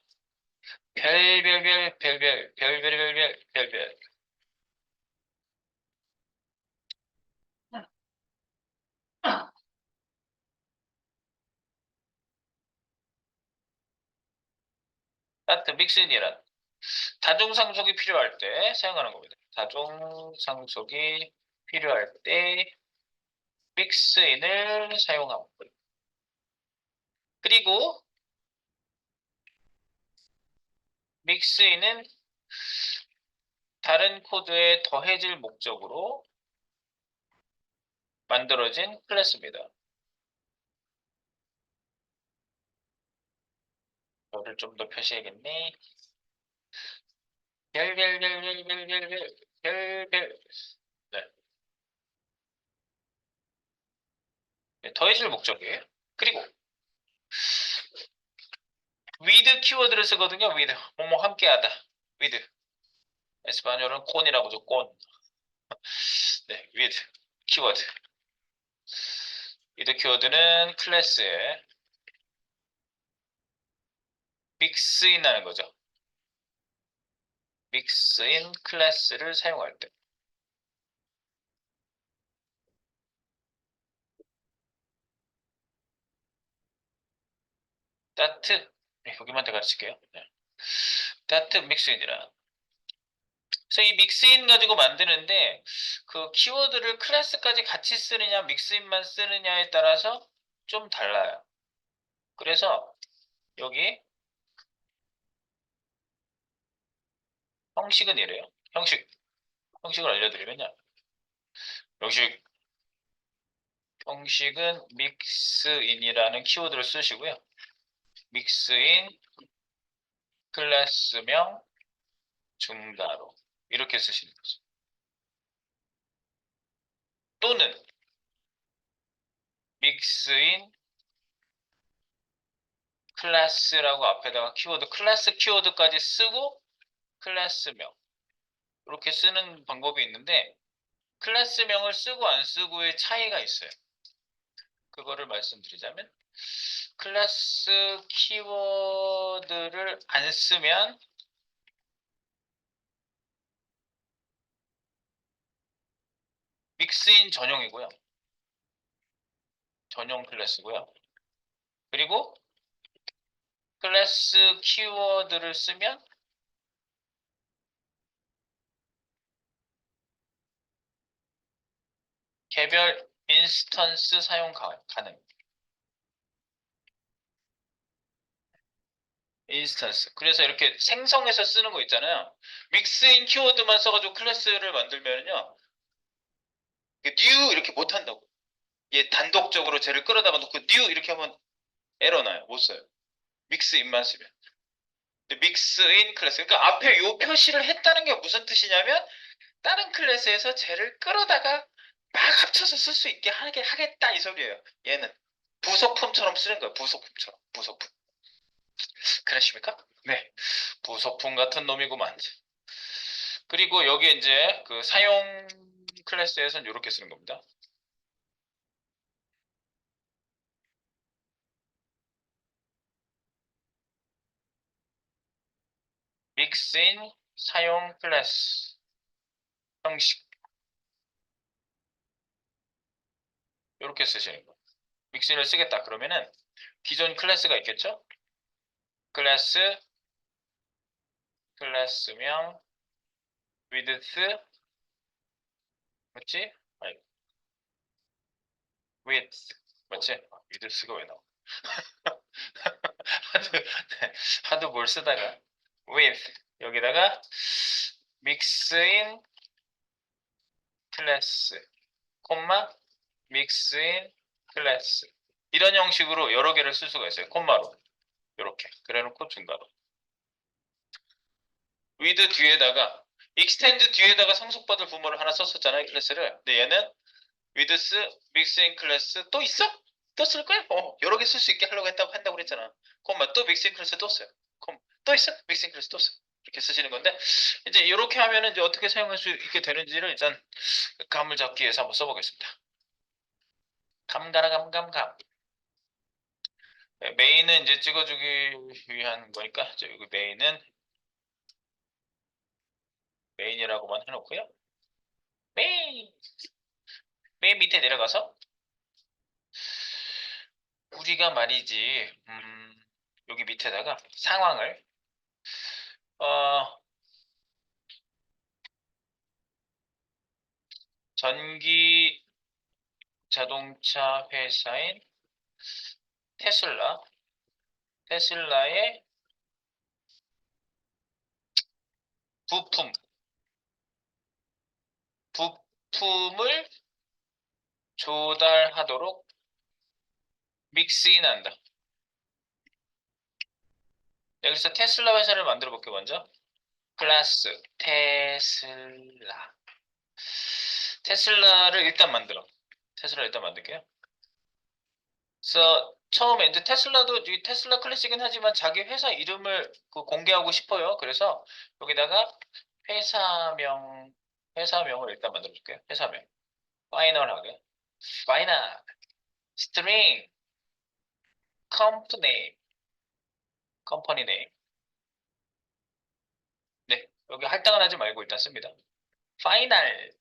별별. 다트 믹스인이란 다중상속이 필요할 때 사용하는 겁니다. 다중상속이 필요할 때 믹스인을 사용하고 그리고 믹스인은 다른 코드에 더해질 목적으로 만들어진 클래스입니다. 이거를 좀 더 표시해야겠네. 별별. 네. 네, 더해질 목적이에요. 그리고 with 키워드를 쓰거든요. with. 뭐뭐 함께하다. with. 에스파뇰은 콘이라고 죠 콘. 네, with 키워드. with 키워드는 클래스에 믹스인하는 거죠. 믹스인 클래스를 사용할 때. 다트. 네, 여기만 더 가르칠게요. 네. 다트 믹스인이라. 그래서 이 믹스인 가지고 만드는데 그 키워드를 클래스까지 같이 쓰느냐 믹스인만 쓰느냐에 따라서 좀 달라요. 그래서 여기 형식은 이래요. 형식을 알려드리면요. 형식은 mixin이라는 키워드를 쓰시고요. mixin 클래스명 중괄호 이렇게 쓰시는 거죠. 또는 mixin 클래스라고 앞에다가 클래스 키워드까지 쓰고 클래스명 이렇게 쓰는 방법이 있는데 클래스명을 쓰고 안 쓰고의 차이가 있어요. 그거를 말씀드리자면 클래스 키워드를 안 쓰면 믹스인 전용이고요. 전용 클래스고요. 그리고 클래스 키워드를 쓰면 개별 인스턴스 사용 가능. 인스턴스. 그래서 이렇게 생성해서 쓰는 거 있잖아요. 믹스인 키워드만 써가지고 클래스를 만들면요. new 이렇게 못 한다고. 얘 단독적으로 쟤를 끌어다가 놓고 new 이렇게 하면 에러 나요. 못 써요. 믹스인만 쓰면. 믹스인 클래스. 그러니까 앞에 요 표시를 했다는 게 무슨 뜻이냐면 다른 클래스에서 쟤를 끌어다가 막 합쳐서 쓸 수 있게 하겠다 이 소리예요. 얘는 부속품처럼 쓰는 거예요. 부속품처럼. 부속품. 그러십니까? 네. 부속품 같은 놈이구만. 그리고 여기에 이제 그 사용 클래스에서는 이렇게 쓰는 겁니다. 믹스인 사용 클래스 형식 이렇게 쓰시는 거예요. 믹스인을 쓰겠다 그러면은 기존 클래스가 있겠죠? 클래스명 width 맞지? 아니, width 맞지? width가 왜 나와? 하도 네, 하도 뭘 쓰다가 with 여기다가 믹스인 클래스 콤마 믹스인 클래스 이런 형식으로 여러 개를 쓸 수가 있어요. 콤마로 이렇게 그래놓고 중괄호 with 뒤에다가 extend 뒤에다가 상속받을 부모를 하나 썼었잖아요. 클래스를. 근데 얘는 with 믹스인 클래스 또 있어? 또 쓸 거야? 여러 개 쓸 수 있게 하려고 한다고 그랬잖아. 콤마 또 믹스인 클래스 또 써요. 콤마 또 있어? 믹스인 클래스 또 써. 이렇게 쓰시는 건데 이제 이렇게 하면은 이제 어떻게 사용할 수 있게 되는지를 일단 감을 잡기 위해서 한번 써보겠습니다. 감가라감감감. 네, 메인은 이제 찍어주기 위한 거니까 여기 메인이라고만 해놓고요. 메인 맨 밑에 내려가서 우리가 말이지 여기 밑에다가 상황을 어, 전기 자동차 회사인 테슬라의 부품 부품을 조달하도록 믹스인한다. 여기서 테슬라 회사를 만들어 볼게요. 먼저 클래스 테슬라를 일단 만들게요. 그래서 처음에 이제 테슬라도 이 테슬라 클래식은 하지만 자기 회사 이름을 공개하고 싶어요. 그래서 여기다가 회사명을 일단 만들어 줄게요. 회사명 파이널하게 파이널 스트링 컴퍼니 네임 네 여기 할당을 하지 말고 일단 씁니다. 파이널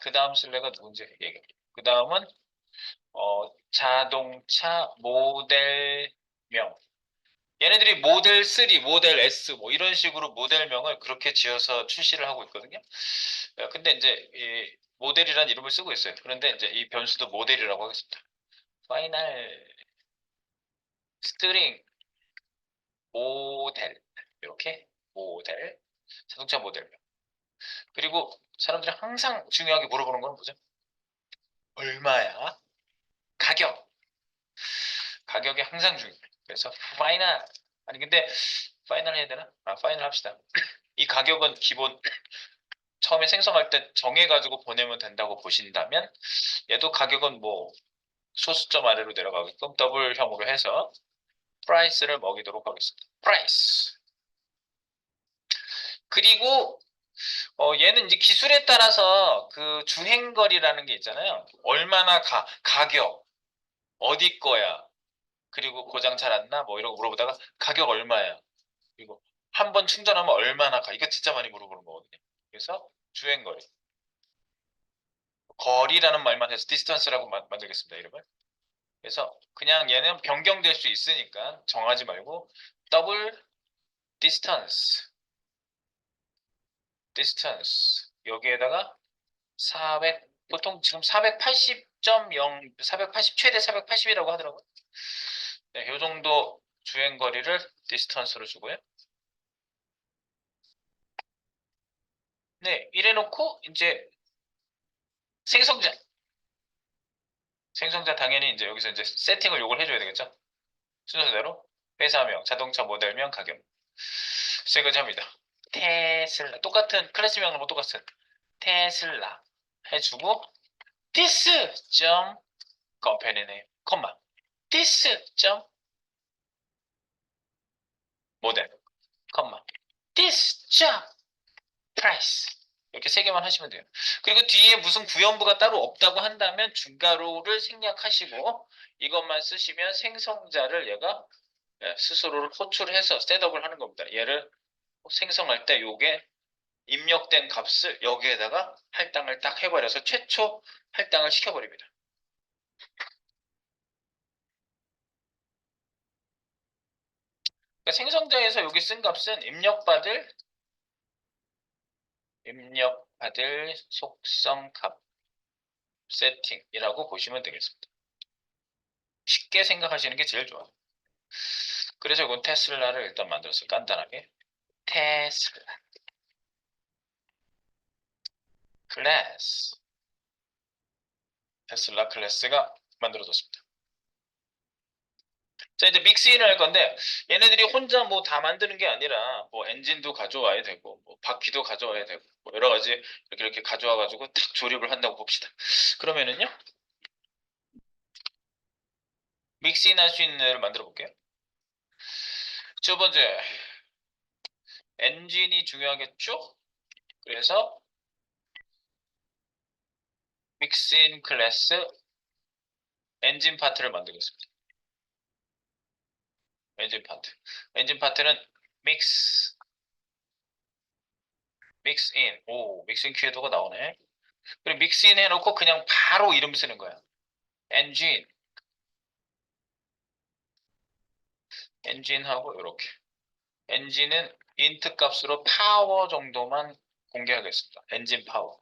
그 다음 슬래가 누군지 얘기해. 그 다음은 자동차 모델명 얘네들이 모델 3, 모델 S 뭐 이런 식으로 모델명을 그렇게 지어서 출시를 하고 있거든요. 근데 이제 이 모델이라는 이름을 쓰고 있어요. 그런데 이제 이 변수도 모델이라고 하겠습니다. 파이널 스트링 모델 이렇게 모델 자동차 모델명. 그리고 사람들이 항상 중요하게 물어보는 건 뭐죠? 얼마야? 가격. 가격이 항상 중요해요. 그래서 파이널. 아니 근데 파이널 해야 되나? 파이널 합시다. 이 가격은 기본 처음에 생성할 때 정해가지고 보내면 된다고 보신다면 얘도 가격은 뭐 소수점 아래로 내려가게끔 더블형으로 해서 프라이스를 먹이도록 하겠습니다. 프라이스. 그리고 얘는 이제 기술에 따라서 그 주행거리라는 게 있잖아요. 얼마나 가격, 어디 거야, 그리고 고장 잘 안 나? 뭐 이런 거 물어보다가 가격 얼마야? 그리고 한 번 충전하면 얼마나 가? 이거 진짜 많이 물어보는 거거든요. 그래서 주행거리. 거리라는 말만 해서 디스턴스라고 만들겠습니다, 이름을. 그래서 그냥 얘는 변경될 수 있으니까 정하지 말고 더블 디스턴스, 디스턴스 여기에다가 400 보통 지금 480.0 480 최대 480이라고 하더라고요. 네, 요 정도 주행 거리를 디스턴스로 주고요. 네, 이래 놓고 이제 생성자. 생성자 당연히 이제 여기서 이제 세팅을 요걸 해줘야 되겠죠. 순서대로 회사명, 자동차 모델명, 가격. 세 가지 합니다. 테슬라 똑같은 클래스명으로 똑같은 테슬라 해주고 this 점 company name, 콤마 this 점 모델, 콤마 this 점 price 이렇게 세 개만 하시면 돼요. 그리고 뒤에 무슨 구연부가 따로 없다고 한다면 중괄호를 생략하시고 이것만 쓰시면 생성자를 얘가 스스로를 호출해서 셋업을 하는 겁니다. 얘를 생성할 때 요게 입력된 값을 여기에다가 할당을 딱 해버려서 최초 할당을 시켜버립니다. 그러니까 생성자에서 여기 쓴 값은 입력받을 속성 값 세팅이라고 보시면 되겠습니다. 쉽게 생각하시는 게 제일 좋아요. 그래서 이건 테슬라를 일단 만들었어요. 간단하게. 테슬라 클래스 테슬라 클래스가 만들어졌습니다. 자, 이제 믹스인을 할 건데 얘네들이 혼자 뭐 다 만드는 게 아니라 뭐 엔진도 가져와야 되고 뭐 바퀴도 가져와야 되고 뭐 여러 가지 이렇게 가져와 가지고 딱 조립을 한다고 봅시다. 그러면은요. 믹스인 할 수 있는 애를 만들어 볼게요. 첫 번째 엔진이 중요하겠죠? 그래서 믹스인 클래스 엔진 파트를 만들겠습니다. 엔진 파트. 엔진 파트는 믹스인. 오, 믹스인 키워드가 나오네. 그리고 믹스인 해놓고 그냥 바로 이름 쓰는 거야. 엔진. 엔진하고 이렇게. 엔진은 인트 값으로 파워 정도만 공개하겠습니다. 엔진 파워.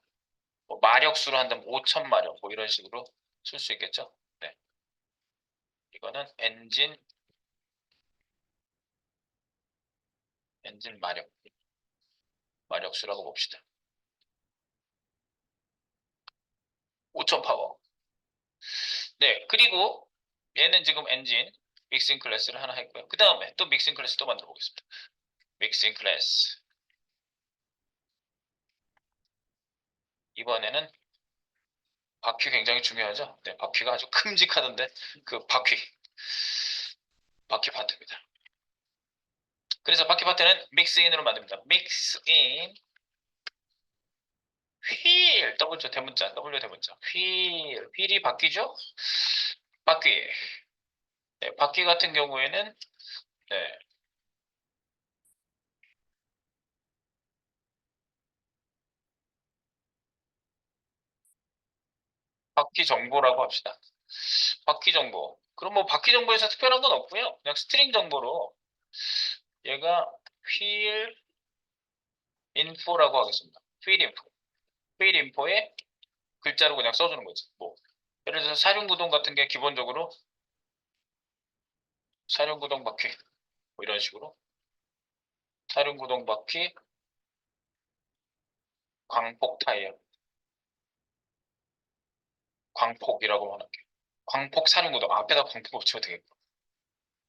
뭐 마력수로 한다면 5000마력 뭐 이런 식으로 쓸 수 있겠죠. 네. 이거는 엔진 마력수라고 봅시다. 5000 파워. 네. 그리고 얘는 지금 엔진 믹싱 클래스를 하나 했고요. 그 다음에 또 믹싱 클래스 또 만들어 보겠습니다. 믹싱 클래스. 이번에는 바퀴 굉장히 중요하죠. 네, 바퀴가 아주 큼직하던데 그 바퀴 파트입니다. 그래서 바퀴 파트는 믹스인으로 만듭니다. 믹스인 휠 W 대문자 휠이 바퀴죠? 바퀴. 네, 바퀴 같은 경우에는 네, 바퀴 정보라고 합시다. 바퀴 정보. 그럼 뭐 바퀴 정보에서 특별한 건 없고요. 그냥 스트링 정보로 얘가 휠 인포라고 하겠습니다. 휠 인포에 글자로 그냥 써주는 거지. 뭐 예를 들어서 사륜구동 같은 게 기본적으로 사륜구동 바퀴 뭐 이런 식으로 사륜구동 바퀴 광폭 타이어. 광폭이라고만 할게요. 광폭 사륜구동. 앞에다 광폭 붙이면 되겠고.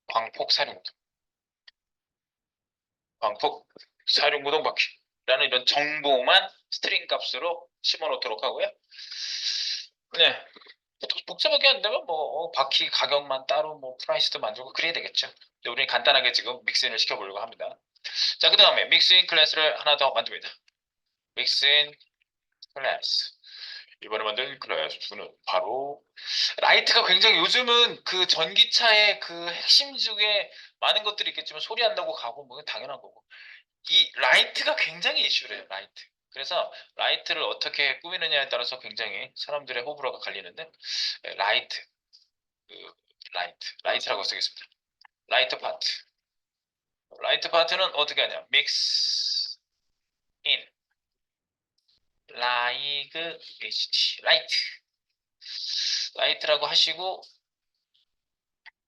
광폭 사륜구동. 광폭 사륜구동 바퀴라는 이런 정보만 스트링 값으로 심어놓도록 하고요. 네. 복잡하게 안 되면 뭐 바퀴 가격만 따로 뭐 프라이스도 만들고 그래야 되겠죠. 근데 우리는 간단하게 지금 믹스인을 시켜보려고 합니다. 자, 그 다음에 믹스인 클래스를 하나 더 만듭니다. 믹스인 클래스. 이번에 만든 클래스는 바로 라이트가 굉장히 요즘은 그 전기차의 그 핵심 중에 많은 것들이 있겠지만 소리 안 나고 가고 뭐 당연한 거고 이 라이트가 굉장히 이슈래요. 라이트. 그래서 라이트를 어떻게 꾸미느냐에 따라서 굉장히 사람들의 호불호가 갈리는데 라이트 그 라이트라고 쓰겠습니다. 라이트 파트. 라이트 파트는 어떻게 하냐? 믹스 인 라이그 HT 라이트 라이트라고 하시고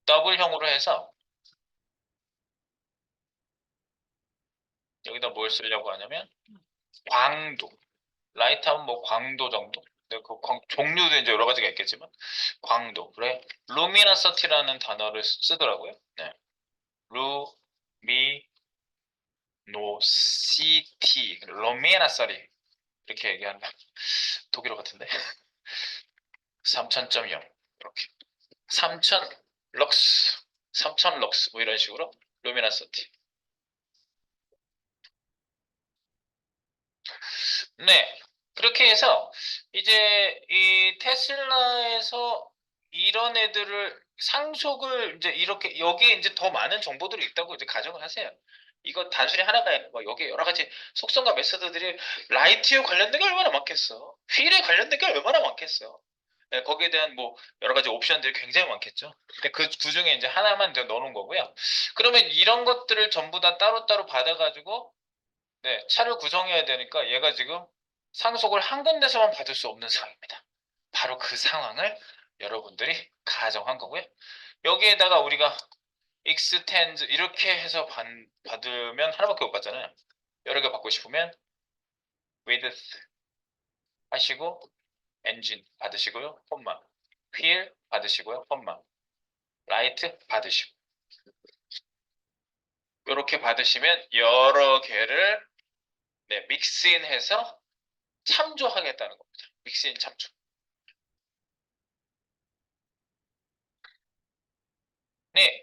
더블형으로 해서 여기다 뭘 쓰려고 하냐면 광도 라이트 하면 뭐 광도 정도 근데 그 종류도 이제 여러 가지가 있겠지만 광도 그래 루미너서티라는 단어를 쓰더라고요. 네. 루미노시티 루미너서리 이렇게 얘기한다. 독일어 같은데 3000.0 이렇게 3000 럭스 3000 럭스 뭐 이런 식으로 루미너시티. 네. 그렇게 해서 이제 이 테슬라에서 이런 애들을 상속을 이제 이렇게 여기에 이제 더 많은 정보들이 있다고 이제 가정을 하세요. 이거 단순히 하나가 아니라 뭐 여기에 여러 가지 속성과 메소드들이 라이트에 관련된 게 얼마나 많겠어. 휠에 관련된 게 얼마나 많겠어. 네, 거기에 대한 뭐 여러 가지 옵션들이 굉장히 많겠죠. 근데 그 중에 이제 하나만 더 넣어놓은 거고요. 그러면 이런 것들을 전부 다 따로따로 받아가지고 네, 차를 구성해야 되니까 얘가 지금 상속을 한 군데서만 받을 수 없는 상황입니다. 바로 그 상황을 여러분들이 가정한 거고요. 여기에다가 우리가 익스텐즈 이렇게 해서 받으면 하나밖에 못 받잖아요. 여러 개 받고 싶으면 width 하시고 엔진 받으시고요. 폰만 휠 받으시고요. 폰만 라이트 받으시고 이렇게 받으시면 여러 개를 네, 믹스인해서 참조하겠다는 겁니다. 믹스인 참조. 네,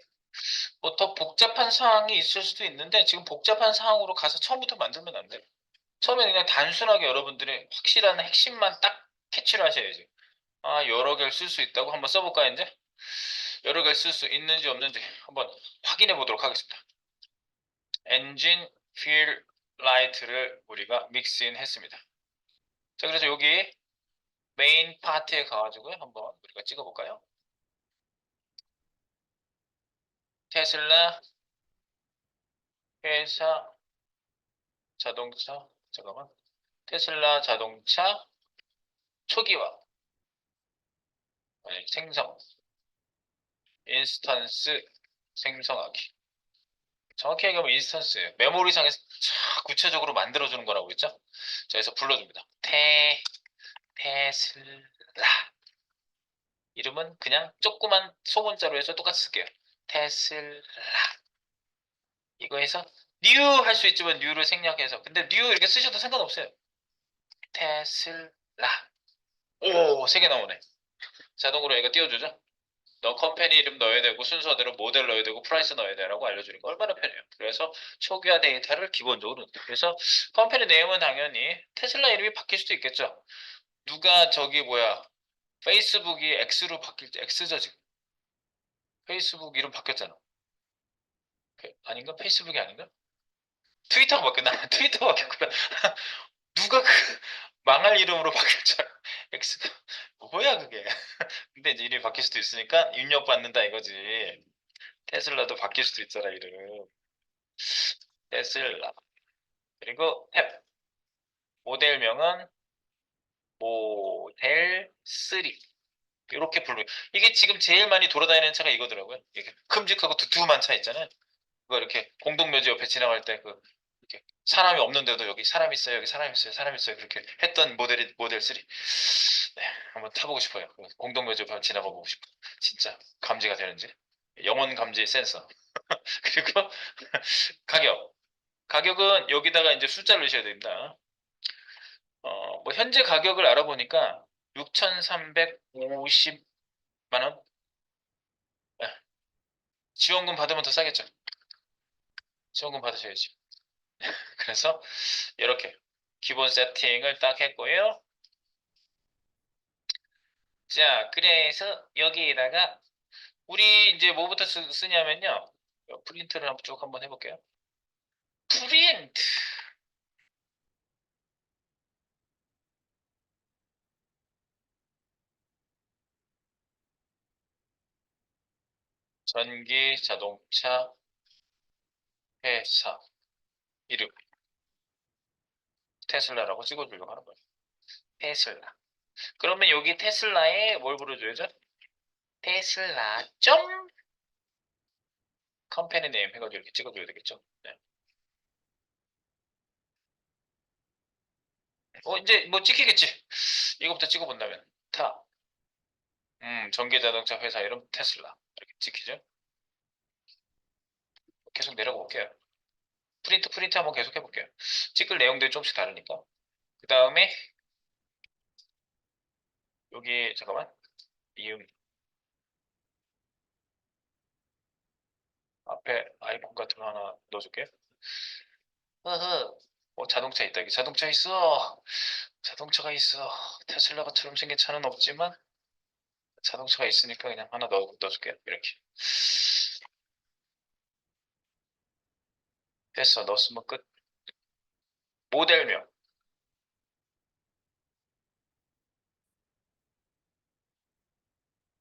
뭐 더 복잡한 사항이 있을 수도 있는데 지금 복잡한 사항으로 가서 처음부터 만들면 안 돼요. 처음에 그냥 단순하게 여러분들이 확실한 핵심만 딱 캐치를 하셔야지. 아, 여러 개를 쓸 수 있다고 한번 써볼까요, 이제? 여러 개를 쓸 수 있는지 없는지 한번 확인해 보도록 하겠습니다. 엔진, 휠, 라이트를 우리가 믹스인 했습니다. 자, 그래서 여기 메인 파트에 가가지고요. 한번 우리가 찍어볼까요? 테슬라 회사 자동차, 잠깐만. 테슬라 자동차 초기화, 아니, 생성, 인스턴스 생성하기. 정확히 얘기하면 인스턴스예요. 메모리상에서 구체적으로 만들어주는 거라고 했죠? 자, 그래서 불러줍니다. 테슬라. 이름은 그냥 조그만 소문자로 해서 똑같이 쓸게요. 테슬라. 이거 해서 뉴 할 수 있지만 뉴를 생략해서. 근데 뉴 이렇게 쓰셔도 상관없어요. 테슬라. 오, 세 개 나오네. 자동으로 얘가 띄워주죠? 너 컴퍼니 이름 넣어야 되고 순서대로 모델 넣어야 되고 프라이스 넣어야 되라고 알려주니까 얼마나 편해요. 그래서 초기화 데이터를 기본적으로 넣죠. 그래서 컴퍼니 네임은 당연히 테슬라 이름이 바뀔 수도 있겠죠. 누가 저기 뭐야 페이스북이 X로 바뀔 때 X죠 지금. 페이스북 이름 바뀌었잖아. 아닌가? 페이스북이 아닌가? 트위터가 바뀌었나? 트위터가 바뀌었구나. 누가 그 망할 이름으로 바뀔 줄 알아. X가 뭐야 그게. 근데 이제 이름이 바뀔 수도 있으니까 입력받는다 이거지. 테슬라도 바뀔 수도 있잖아 이름. 테슬라. 그리고 탭. 모델명은 모델 3. 이렇게 부르. 이게 지금 제일 많이 돌아다니는 차가 이거더라고요. 이게 큼직하고 두툼한 차 있잖아요. 그거 이렇게 공동묘지 옆에 지나갈 때 그 이렇게 사람이 없는데도 여기 사람 있어요, 여기 사람 있어요, 사람 있어요. 그렇게 했던 모델 3. 네, 한번 타보고 싶어요. 공동묘지 한번 지나가 보고 싶어. 진짜 감지가 되는지. 영원 감지 센서. 그리고 가격. 가격은 여기다가 이제 숫자를 넣으셔야 됩니다. 뭐 현재 가격을 알아보니까 6,350만 원. 네, 지원금 받으면 더 싸겠죠. 지원금 받으셔야지. 그래서 이렇게 기본 세팅을 딱 했고요. 자, 그래서 여기에다가 우리 이제 뭐부터 쓰냐면요. 프린트를 쭉 한번 해볼게요. 프린트. 전기 자동차 회사 이름 테슬라라고 찍어주려고 하는 거예요. 테슬라. 그러면 여기 테슬라에 뭘 불러줘야죠? 테슬라 점 컴퍼니 네임 해가지고 이렇게 찍어줘야 되겠죠. 네. 이제 뭐 찍히겠지. 이거부터 찍어본다면 타. 전기자동차 회사 이름 테슬라 이렇게 찍히죠. 계속 내려가 볼게요. 프린트 한번 계속 해볼게요. 찍을 내용들이 조금씩 다르니까. 그 다음에 여기 잠깐만 이음 앞에 아이콘 같은 거 하나 넣어줄게. 흐흐. 자동차 있다. 여기 자동차 있어. 자동차가 있어. 테슬라가처럼 생긴 차는 없지만 자동차가 있으니까 그냥 하나 넣어줄게요. 이렇게. 됐어. 넣었으면 끝. 모델명.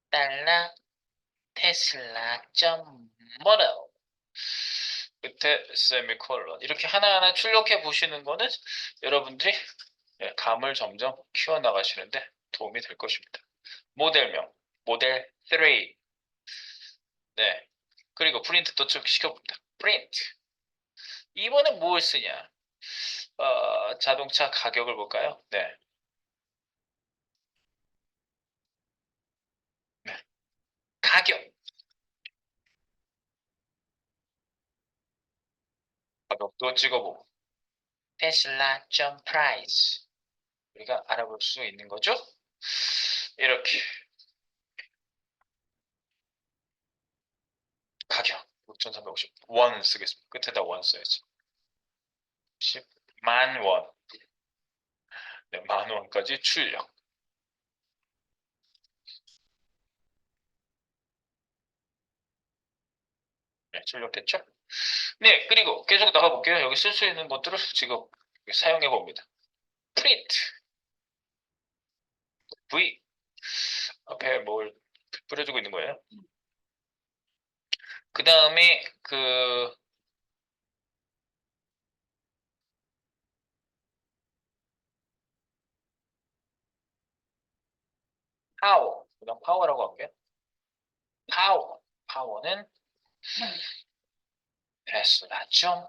달러 테슬라 점 모델. 끝에 세미콜론. 이렇게 하나하나 출력해 보시는 거는 여러분들이 감을 점점 키워 나가시는데 도움이 될 것입니다. 모델명. 모델 3. 네. 그리고 프린트 또 시켜봅니다. 프린트. 이번엔 무엇을 쓰냐? 자동차 가격을 볼까요? 네. 네. 가격. 가격도 찍어보고. 테슬라 점 프라이스. 우리가 알아볼 수 있는 거죠? 이렇게. 가격. 6,350. 원 쓰겠습니다. 끝에다 원 써야지. 10만 원. 네, 만 원까지 출력. 네, 출력됐죠? 네, 그리고 계속 나가볼게요. 여기 쓸 수 있는 것들을 지금 사용해 봅니다. 프린트. V. 앞에 뭘 뿌려주고 있는 거예요. 그 다음에 파워. 그냥 파워라고 할게요. 파워. 파워는 테슬라 점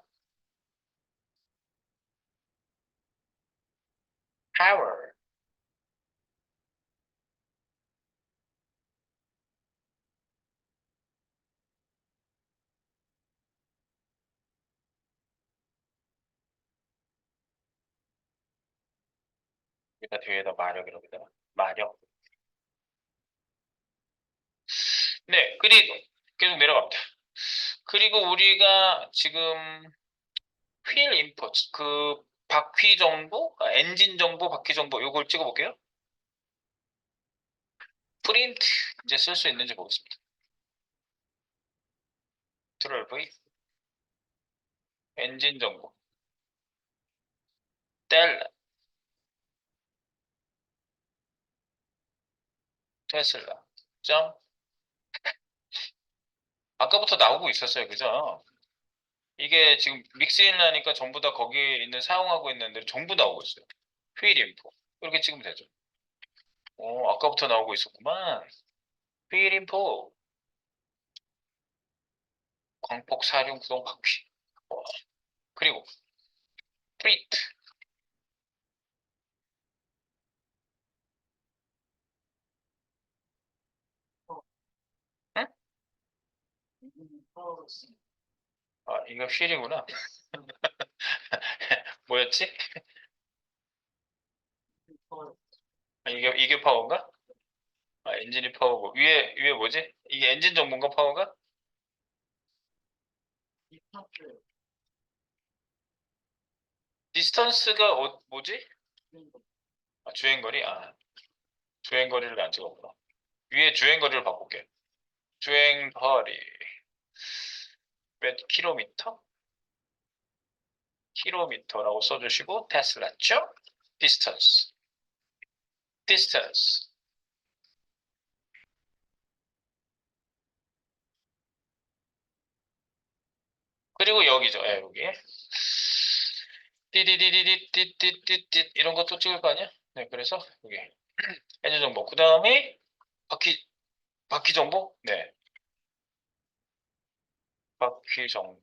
파워. 여기다 뒤에다 마력이라고 되나? 마력. 네, 그리고 계속 내려갑니다. 그리고 우리가 지금 휠 인포트, 바퀴 정보, 엔진 정보, 바퀴 정보 요걸 찍어볼게요. 프린트 이제 쓸 수 있는지 보겠습니다. 컨트롤 V 엔진 정보 델라 테슬라 점 아까부터 나오고 있었어요, 그죠? 이게 지금 믹스인라니까 전부 다 거기에 있는 사용하고 있는 데로 전부 나오고 있어요. 휠 인포 이렇게 찍으면 되죠. 아까부터 나오고 있었구만. 휠 인포 광폭 사륜 구동 바퀴. 그리고 treat. 응? 아, 이거 휠이구나. 뭐였지? 아, 이게 파워인가? 아, 엔진이 파워고. 위에 뭐지? 이게 엔진 정보인가, 파워가? 디스턴스가 뭐지? 아, 주행거리? 아, 주행거리를 안 찍었구나. 위에 주행거리를 바꿀게. 주행거리. 몇 킬로미터? 킬로미터라고 써주시고, 테슬라죠? 디스턴스. 디스턴스. 그리고 여기죠. 예, 여기. 띠디디디디디디디디 이런 것도 찍을 거 아니야? 네, 그래서 여기 엔진 정보. 그 다음에 바퀴 정보? 네, 바퀴 정보.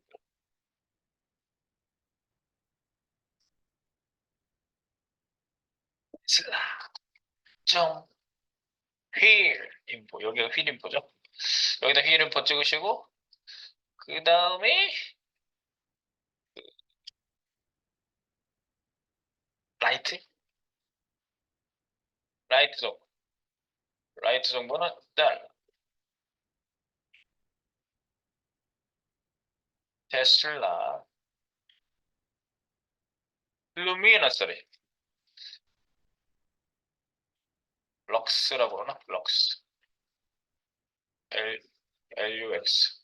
슬라 정 휠 인포. 여기가 휠 인포죠. 여기다 휠 인포 찍으시고 그 다음에 라이트 라이트 정보. 라이트 정보는 딸 테슬라 루미너스리 럭스라고 그러나? 럭스 L LUX.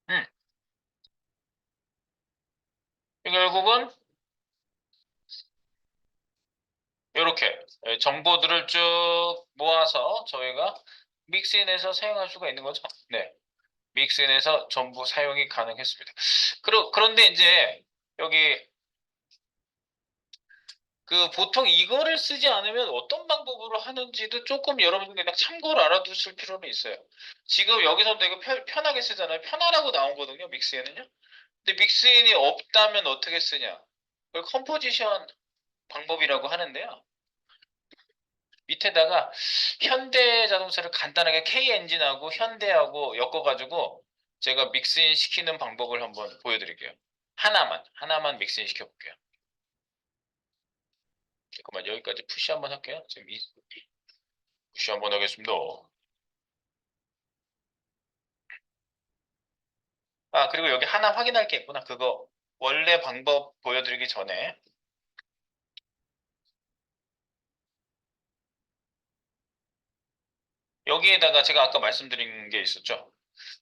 음. 결국은 이렇게 정보들을 쭉 모아서 저희가 믹스인해서 사용할 수가 있는 거죠. 네, 믹스인해서 전부 사용이 가능했습니다. 그런데 이제 여기 그 보통 이거를 쓰지 않으면 어떤 방법으로 하는지도 조금 여러분들 그냥 참고를 알아두실 필요는 있어요. 지금 여기서 되게 편하게 쓰잖아요. 편하라고 나오거든요, 믹스인은요. 근데 믹스인이 없다면 어떻게 쓰냐? 그걸 컴포지션 방법이라고 하는데요. 밑에다가 현대 자동차를 간단하게 K 엔진하고 현대하고 엮어가지고 제가 믹스인 시키는 방법을 한번 보여드릴게요. 하나만 믹스인 시켜볼게요. 잠깐만, 여기까지 푸시 한번 할게요. 지금 푸시 한번 하겠습니다. 아, 그리고 여기 하나 확인할 게 있구나. 그거 원래 방법 보여드리기 전에 여기에다가 제가 아까 말씀드린 게 있었죠.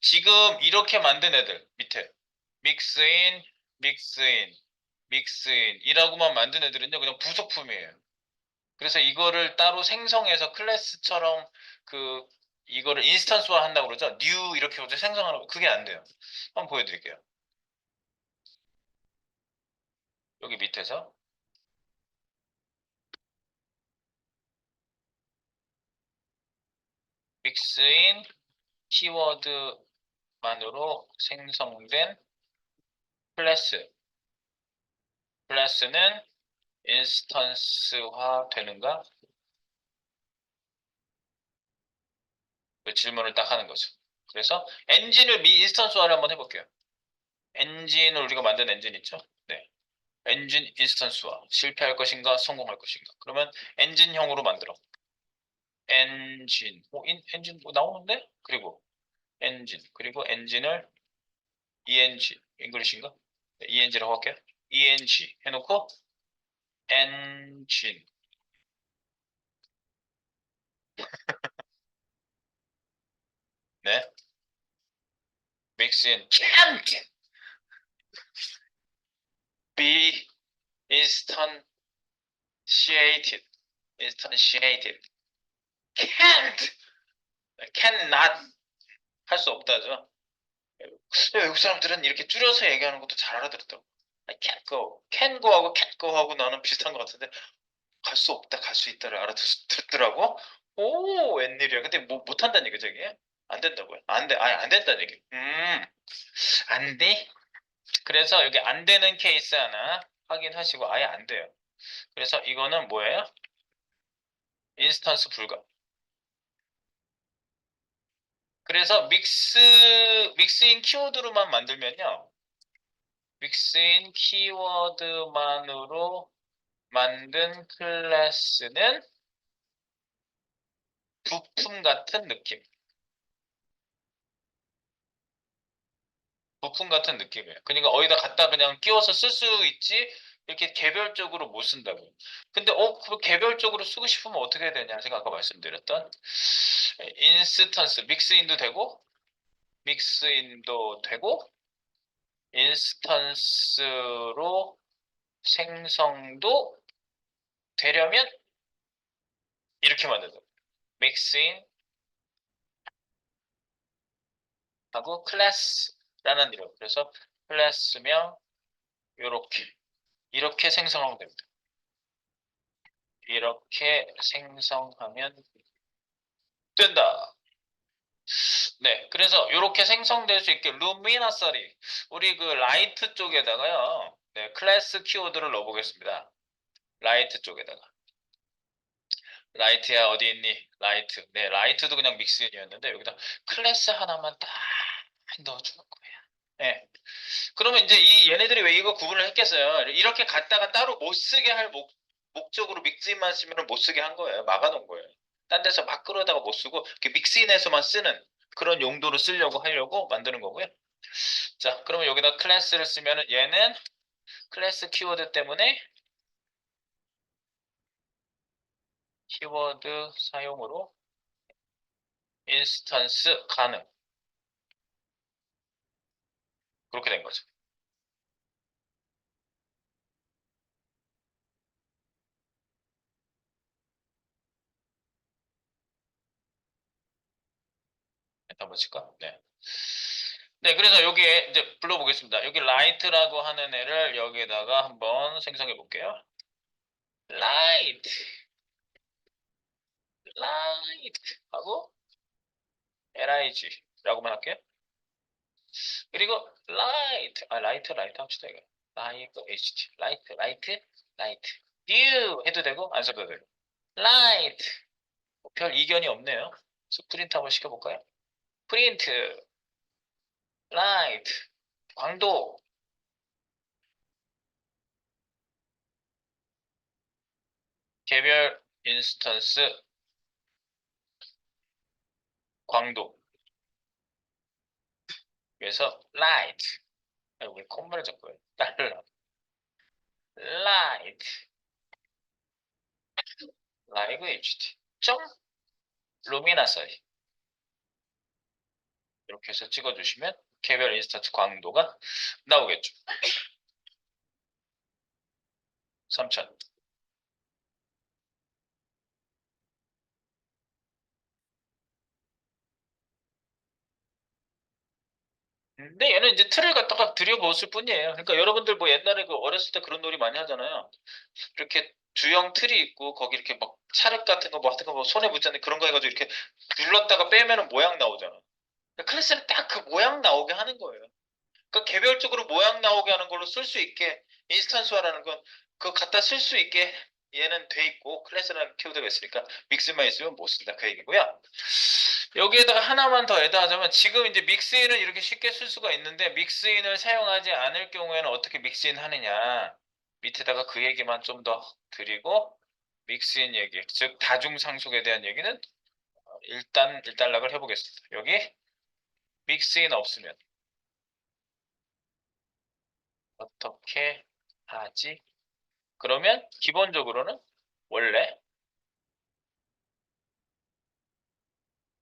지금 이렇게 만든 애들 밑에 믹스인, 믹스인, 믹스인이라고만 만든 애들은요 그냥 부속품이에요. 그래서 이거를 따로 생성해서 클래스처럼 그 이거를 인스턴스화 한다고 그러죠. 뉴 이렇게 먼저 생성하는 거 그게 안 돼요. 한번 보여드릴게요. 여기 밑에서 믹스인 키워드만으로 생성된 클래스는 인스턴스화 되는가? 그 질문을 딱 하는 거죠. 그래서 엔진을 인스턴스화를 한번 해볼게요. 엔진을 우리가 만든 엔진 있죠? 네. 엔진 인스턴스화 실패할 것인가 성공할 것인가? 그러면 엔진형으로 만들어. 엔진 뭐 나오는데? 그리고 그리고 엔진을 ENG 잉글리시인가? 네, ENG라고 할게요. ENG 해놓고 엔진 네 mix in can't be instantiated instantiated can't cannot 할 수 없다죠. 외국 사람들은 이렇게 줄여서 얘기하는 것도 잘 알아들었다고. I can't go, can go하고 can't go하고 나는 비슷한 것 같은데 갈 수 없다, 갈 수 있다를 알아듣더라고. 오, 웬일이야. 근데 뭐 못한다는 얘기죠, 이게? 안 된다고요? 안 돼, 아니 안 된다는 얘기. 안 돼? 그래서 여기 안 되는 케이스 하나 확인하시고 아예 안 돼요. 그래서 이거는 뭐예요? 인스턴스 불가. 그래서 믹스인 키워드로만 만들면요. 믹스인 키워드만으로 만든 클래스는 부품 같은 느낌. 부품 같은 느낌이에요. 그러니까 어디다 갖다 그냥 끼워서 쓸 수 있지, 이렇게 개별적으로 못 쓴다고요. 근데, 그 개별적으로 쓰고 싶으면 어떻게 해야 되냐. 제가 아까 말씀드렸던, 인스턴스, 믹스인도 되고, 믹스인도 되고, 인스턴스로 생성도 되려면 이렇게 만든다. 믹스인 하고 클래스라는 이름. 그래서 클래스명 이렇게 생성하면 됩니다. 이렇게 생성하면 된다. 네, 그래서 이렇게 생성될 수 있게 루미너서리, 우리 그 라이트 쪽에다가요. 네, 클래스 키워드를 넣어보겠습니다. 라이트 쪽에다가. 라이트야 어디 있니? 라이트. 네, 라이트도 그냥 믹스인이었는데 여기다 클래스 하나만 딱 넣어주는 거예요. 네. 그러면 이제 얘네들이 왜 이거 구분을 했겠어요? 이렇게 갖다가 따로 못 쓰게 할 목적으로 믹스인만 쓰면 못 쓰게 한 거예요. 막아놓은 거예요. 딴 데서 막 끌어다가 못 쓰고 이렇게 믹스인에서만 쓰는 그런 용도로 쓰려고 하려고 만드는 거고요. 자, 그러면 여기다 클래스를 쓰면은 얘는 클래스 키워드 때문에 키워드 사용으로 인스턴스 가능. 그렇게 된 거죠. 한번 칠까? 네. 네, 그래서 여기에 이제 불러보겠습니다. 여기 라이트라고 하는 애를 여기에다가 한번 생성해 볼게요. 라이트, 라이트 하고 lig라고만 할게요. 그리고 라이트 합시다 이거. 라이트 ht, 라이트, new 해도 되고 안 써도 되고. 라이트, 별 이견이 없네요. 그래서 프린트 한번 시켜볼까요? 프린트, 라이트, 광도, 개별 인스턴스, 광도. 그래서 라이트, 왜 콤마를 잡고요? 달러, 라이트, 라이브 ht, 점, 루미나서리. 이렇게 해서 찍어주시면 개별 인스턴스 광도가 나오겠죠. 3000. 근데 얘는 이제 틀을 갖다가 들여보았을 뿐이에요. 그러니까 여러분들 뭐 옛날에 그 어렸을 때 그런 놀이 많이 하잖아요. 이렇게 주형 틀이 있고 거기 이렇게 막 찰흙 같은 거 뭐 하여튼 거뭐 손에 묻잖아요. 그런 거 해가지고 이렇게 눌렀다가 빼면은 모양 나오잖아. 그러니까 클래스는 딱 그 모양 나오게 하는 거예요. 그러니까 개별적으로 모양 나오게 하는 걸로 쓸 수 있게 인스턴스화라는 건 그거 갖다 쓸 수 있게 얘는 돼 있고 클래스라는 키워드가 있으니까 믹스만 있으면 못 쓴다 그 얘기고요. 여기에다가 하나만 더 애드하자면 지금 이제 믹스인을 이렇게 쉽게 쓸 수가 있는데 믹스인을 사용하지 않을 경우에는 어떻게 믹스인 하느냐 밑에다가 그 얘기만 좀 더 드리고 믹스인 얘기 즉 다중상속에 대한 얘기는 일단 일단락을 해보겠습니다. 여기 믹스인 없으면 어떻게 하지? 그러면 기본적으로는 원래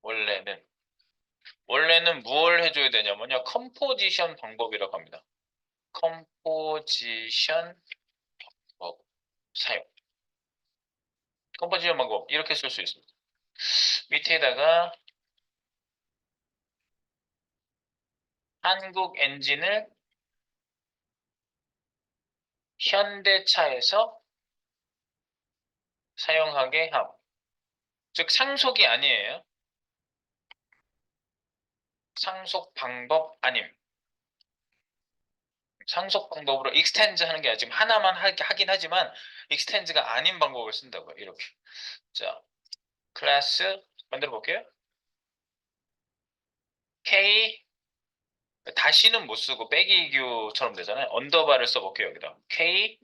원래는 원래는 무엇을 해줘야 되냐면요. 컴포지션 방법이라고 합니다. 컴포지션 방법 사용. 컴포지션 방법 이렇게 쓸 수 있습니다. 밑에다가 한국 엔진을 현대차에서 사용하게 함. 즉 상속이 아니에요. 상속 방법 아님. 상속 방법으로 익스텐즈 하는 게 아니라 지금 하나만 하긴 하지만 익스텐즈가 아닌 방법을 쓴다고요. 이렇게. 자, 클래스 만들어 볼게요. K 다시는 못 쓰고 빼기교처럼 되잖아요. 언더바를 써볼게요. 여기다 K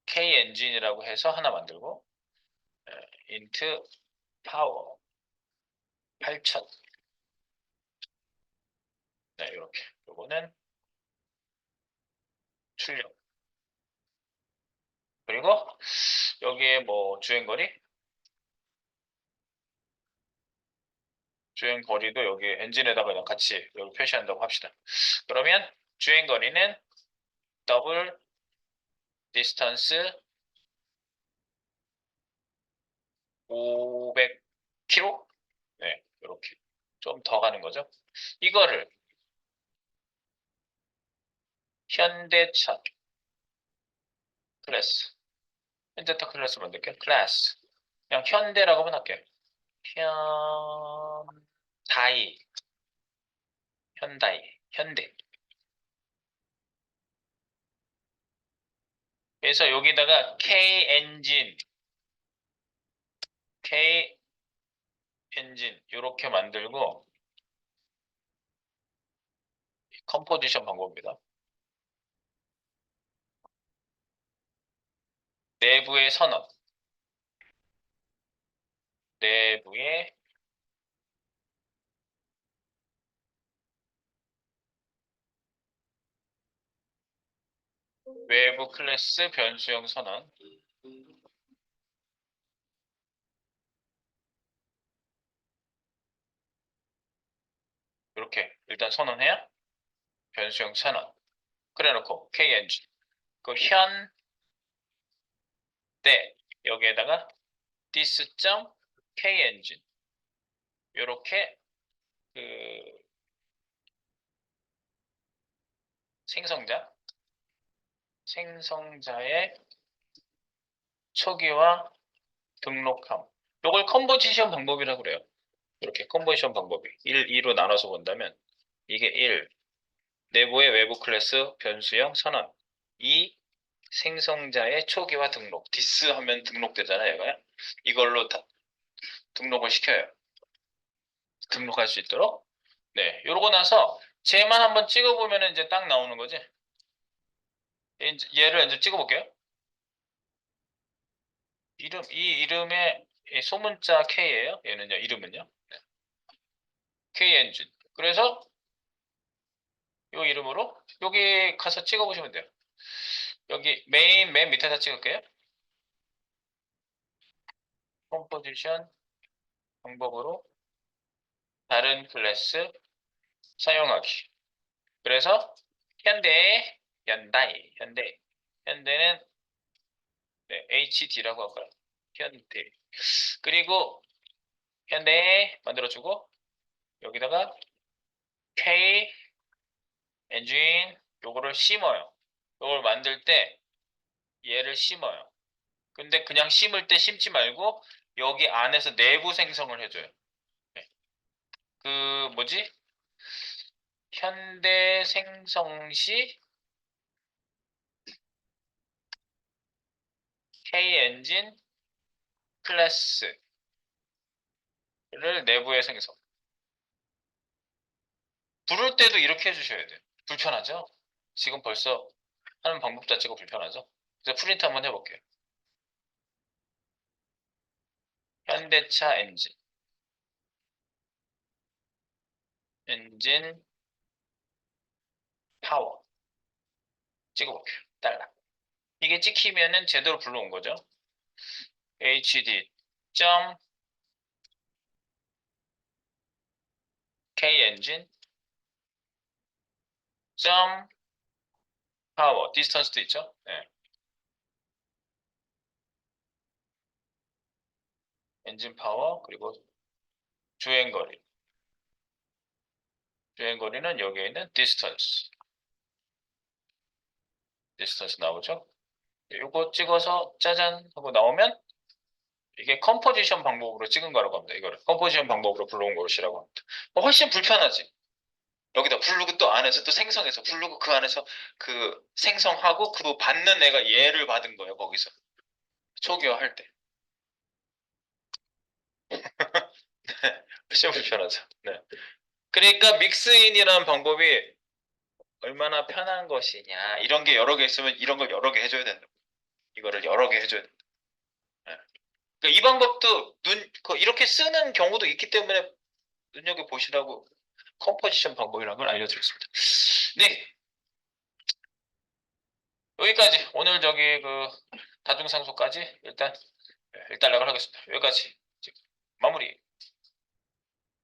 엔진이라고 해서 하나 만들고 int power 8000 네, 이렇게. 요거는 출력. 그리고 여기에 뭐 주행거리도 여기 엔진에다가 그냥 같이 여기 표시한다고 합시다. 그러면 주행거리는 더블 디스턴스 500km? 네, 이렇게 좀 더 가는 거죠. 이거를 현대차 클래스, 현대차 클래스 만들게요. 클래스 그냥 현대라고만 할게요. 현다이, 현대. 그래서 여기다가 K 엔진 이렇게 만들고 컴포지션 방법입니다. 내부의 선언, 내부의 외부 클래스 변수형 선언. 이렇게 일단 선언해요. 변수형 선언. 그래놓고 K 엔진. 그 현대 여기에다가 this.K 엔진. 이렇게 그 생성자의 초기화 등록함. 이걸 컴포지션 방법이라고 그래요. 이렇게 컴포지션 방법이 1, 2로 나눠서 본다면 이게 1, 내부의 외부 클래스 변수형 선언. 2, 생성자의 초기화 등록. 디스 하면 등록되잖아요. 얘가. 이걸로 다 등록을 시켜요. 등록할 수 있도록. 네, 요러고 나서 쟤만 한번 찍어보면 이제 딱 나오는 거지. 얘를 이제 찍어볼게요. 이 이름의 소문자 K예요. 얘는요, 이름은요. 네. K 엔진. 그래서 요 이름으로 여기 가서 찍어보시면 돼요. 여기 메인 맨 밑에다 찍을게요. 컴포지션 방법으로 다른 클래스 사용하기. 그래서 현대는 네, HD라고 할까요? 현대. 그리고 현대 만들어주고 여기다가 K 엔진 요거를 심어요. 요걸 만들 때 얘를 심어요. 근데 그냥 심을 때 심지 말고 여기 안에서 내부 생성을 해줘요. 네. 그 뭐지? 현대 생성 시 K 엔진 클래스를 내부에 생성. 부를 때도 이렇게 해주셔야 돼요. 불편하죠? 지금 벌써 하는 방법 자체가 불편하죠? 그래서 프린트 한번 해볼게요. 현대차 엔진 파워 찍어볼게요. 달라. 이게 찍히면은 제대로 불러온 거죠. hd. kengine. power 디스턴스도 있죠. 네. 엔진 파워 그리고 주행거리. 주행거리는 여기에 있는 디스턴스 나오죠. 이거 찍어서 짜잔 하고 나오면 이게 컴포지션 방법으로 찍은 거라고 합니다. 이거를 컴포지션 방법으로 불러온 것이라고 합니다. 훨씬 불편하지. 여기다 부르고 또 안에서 또 생성해서 부르고 그 안에서 그 생성하고 그 받는 애가 얘를 받은 거예요. 거기서 초기화 할 때. 훨씬 불편하죠. 네. 그러니까 믹스인이라는 방법이 얼마나 편한 것이냐. 이런 게 여러 개 있으면 이런 걸 여러 개 해줘야 된다. 이거를 여러 개 해줘야 된다. 네. 그러니까 이 방법도 이렇게 쓰는 경우도 있기 때문에 눈여겨보시라고 컴포지션 방법이라는 걸 알려드렸습니다. 네. 여기까지. 오늘 저기 그 다중상수까지 일단 연락을 하겠습니다. 여기까지. 지금 마무리.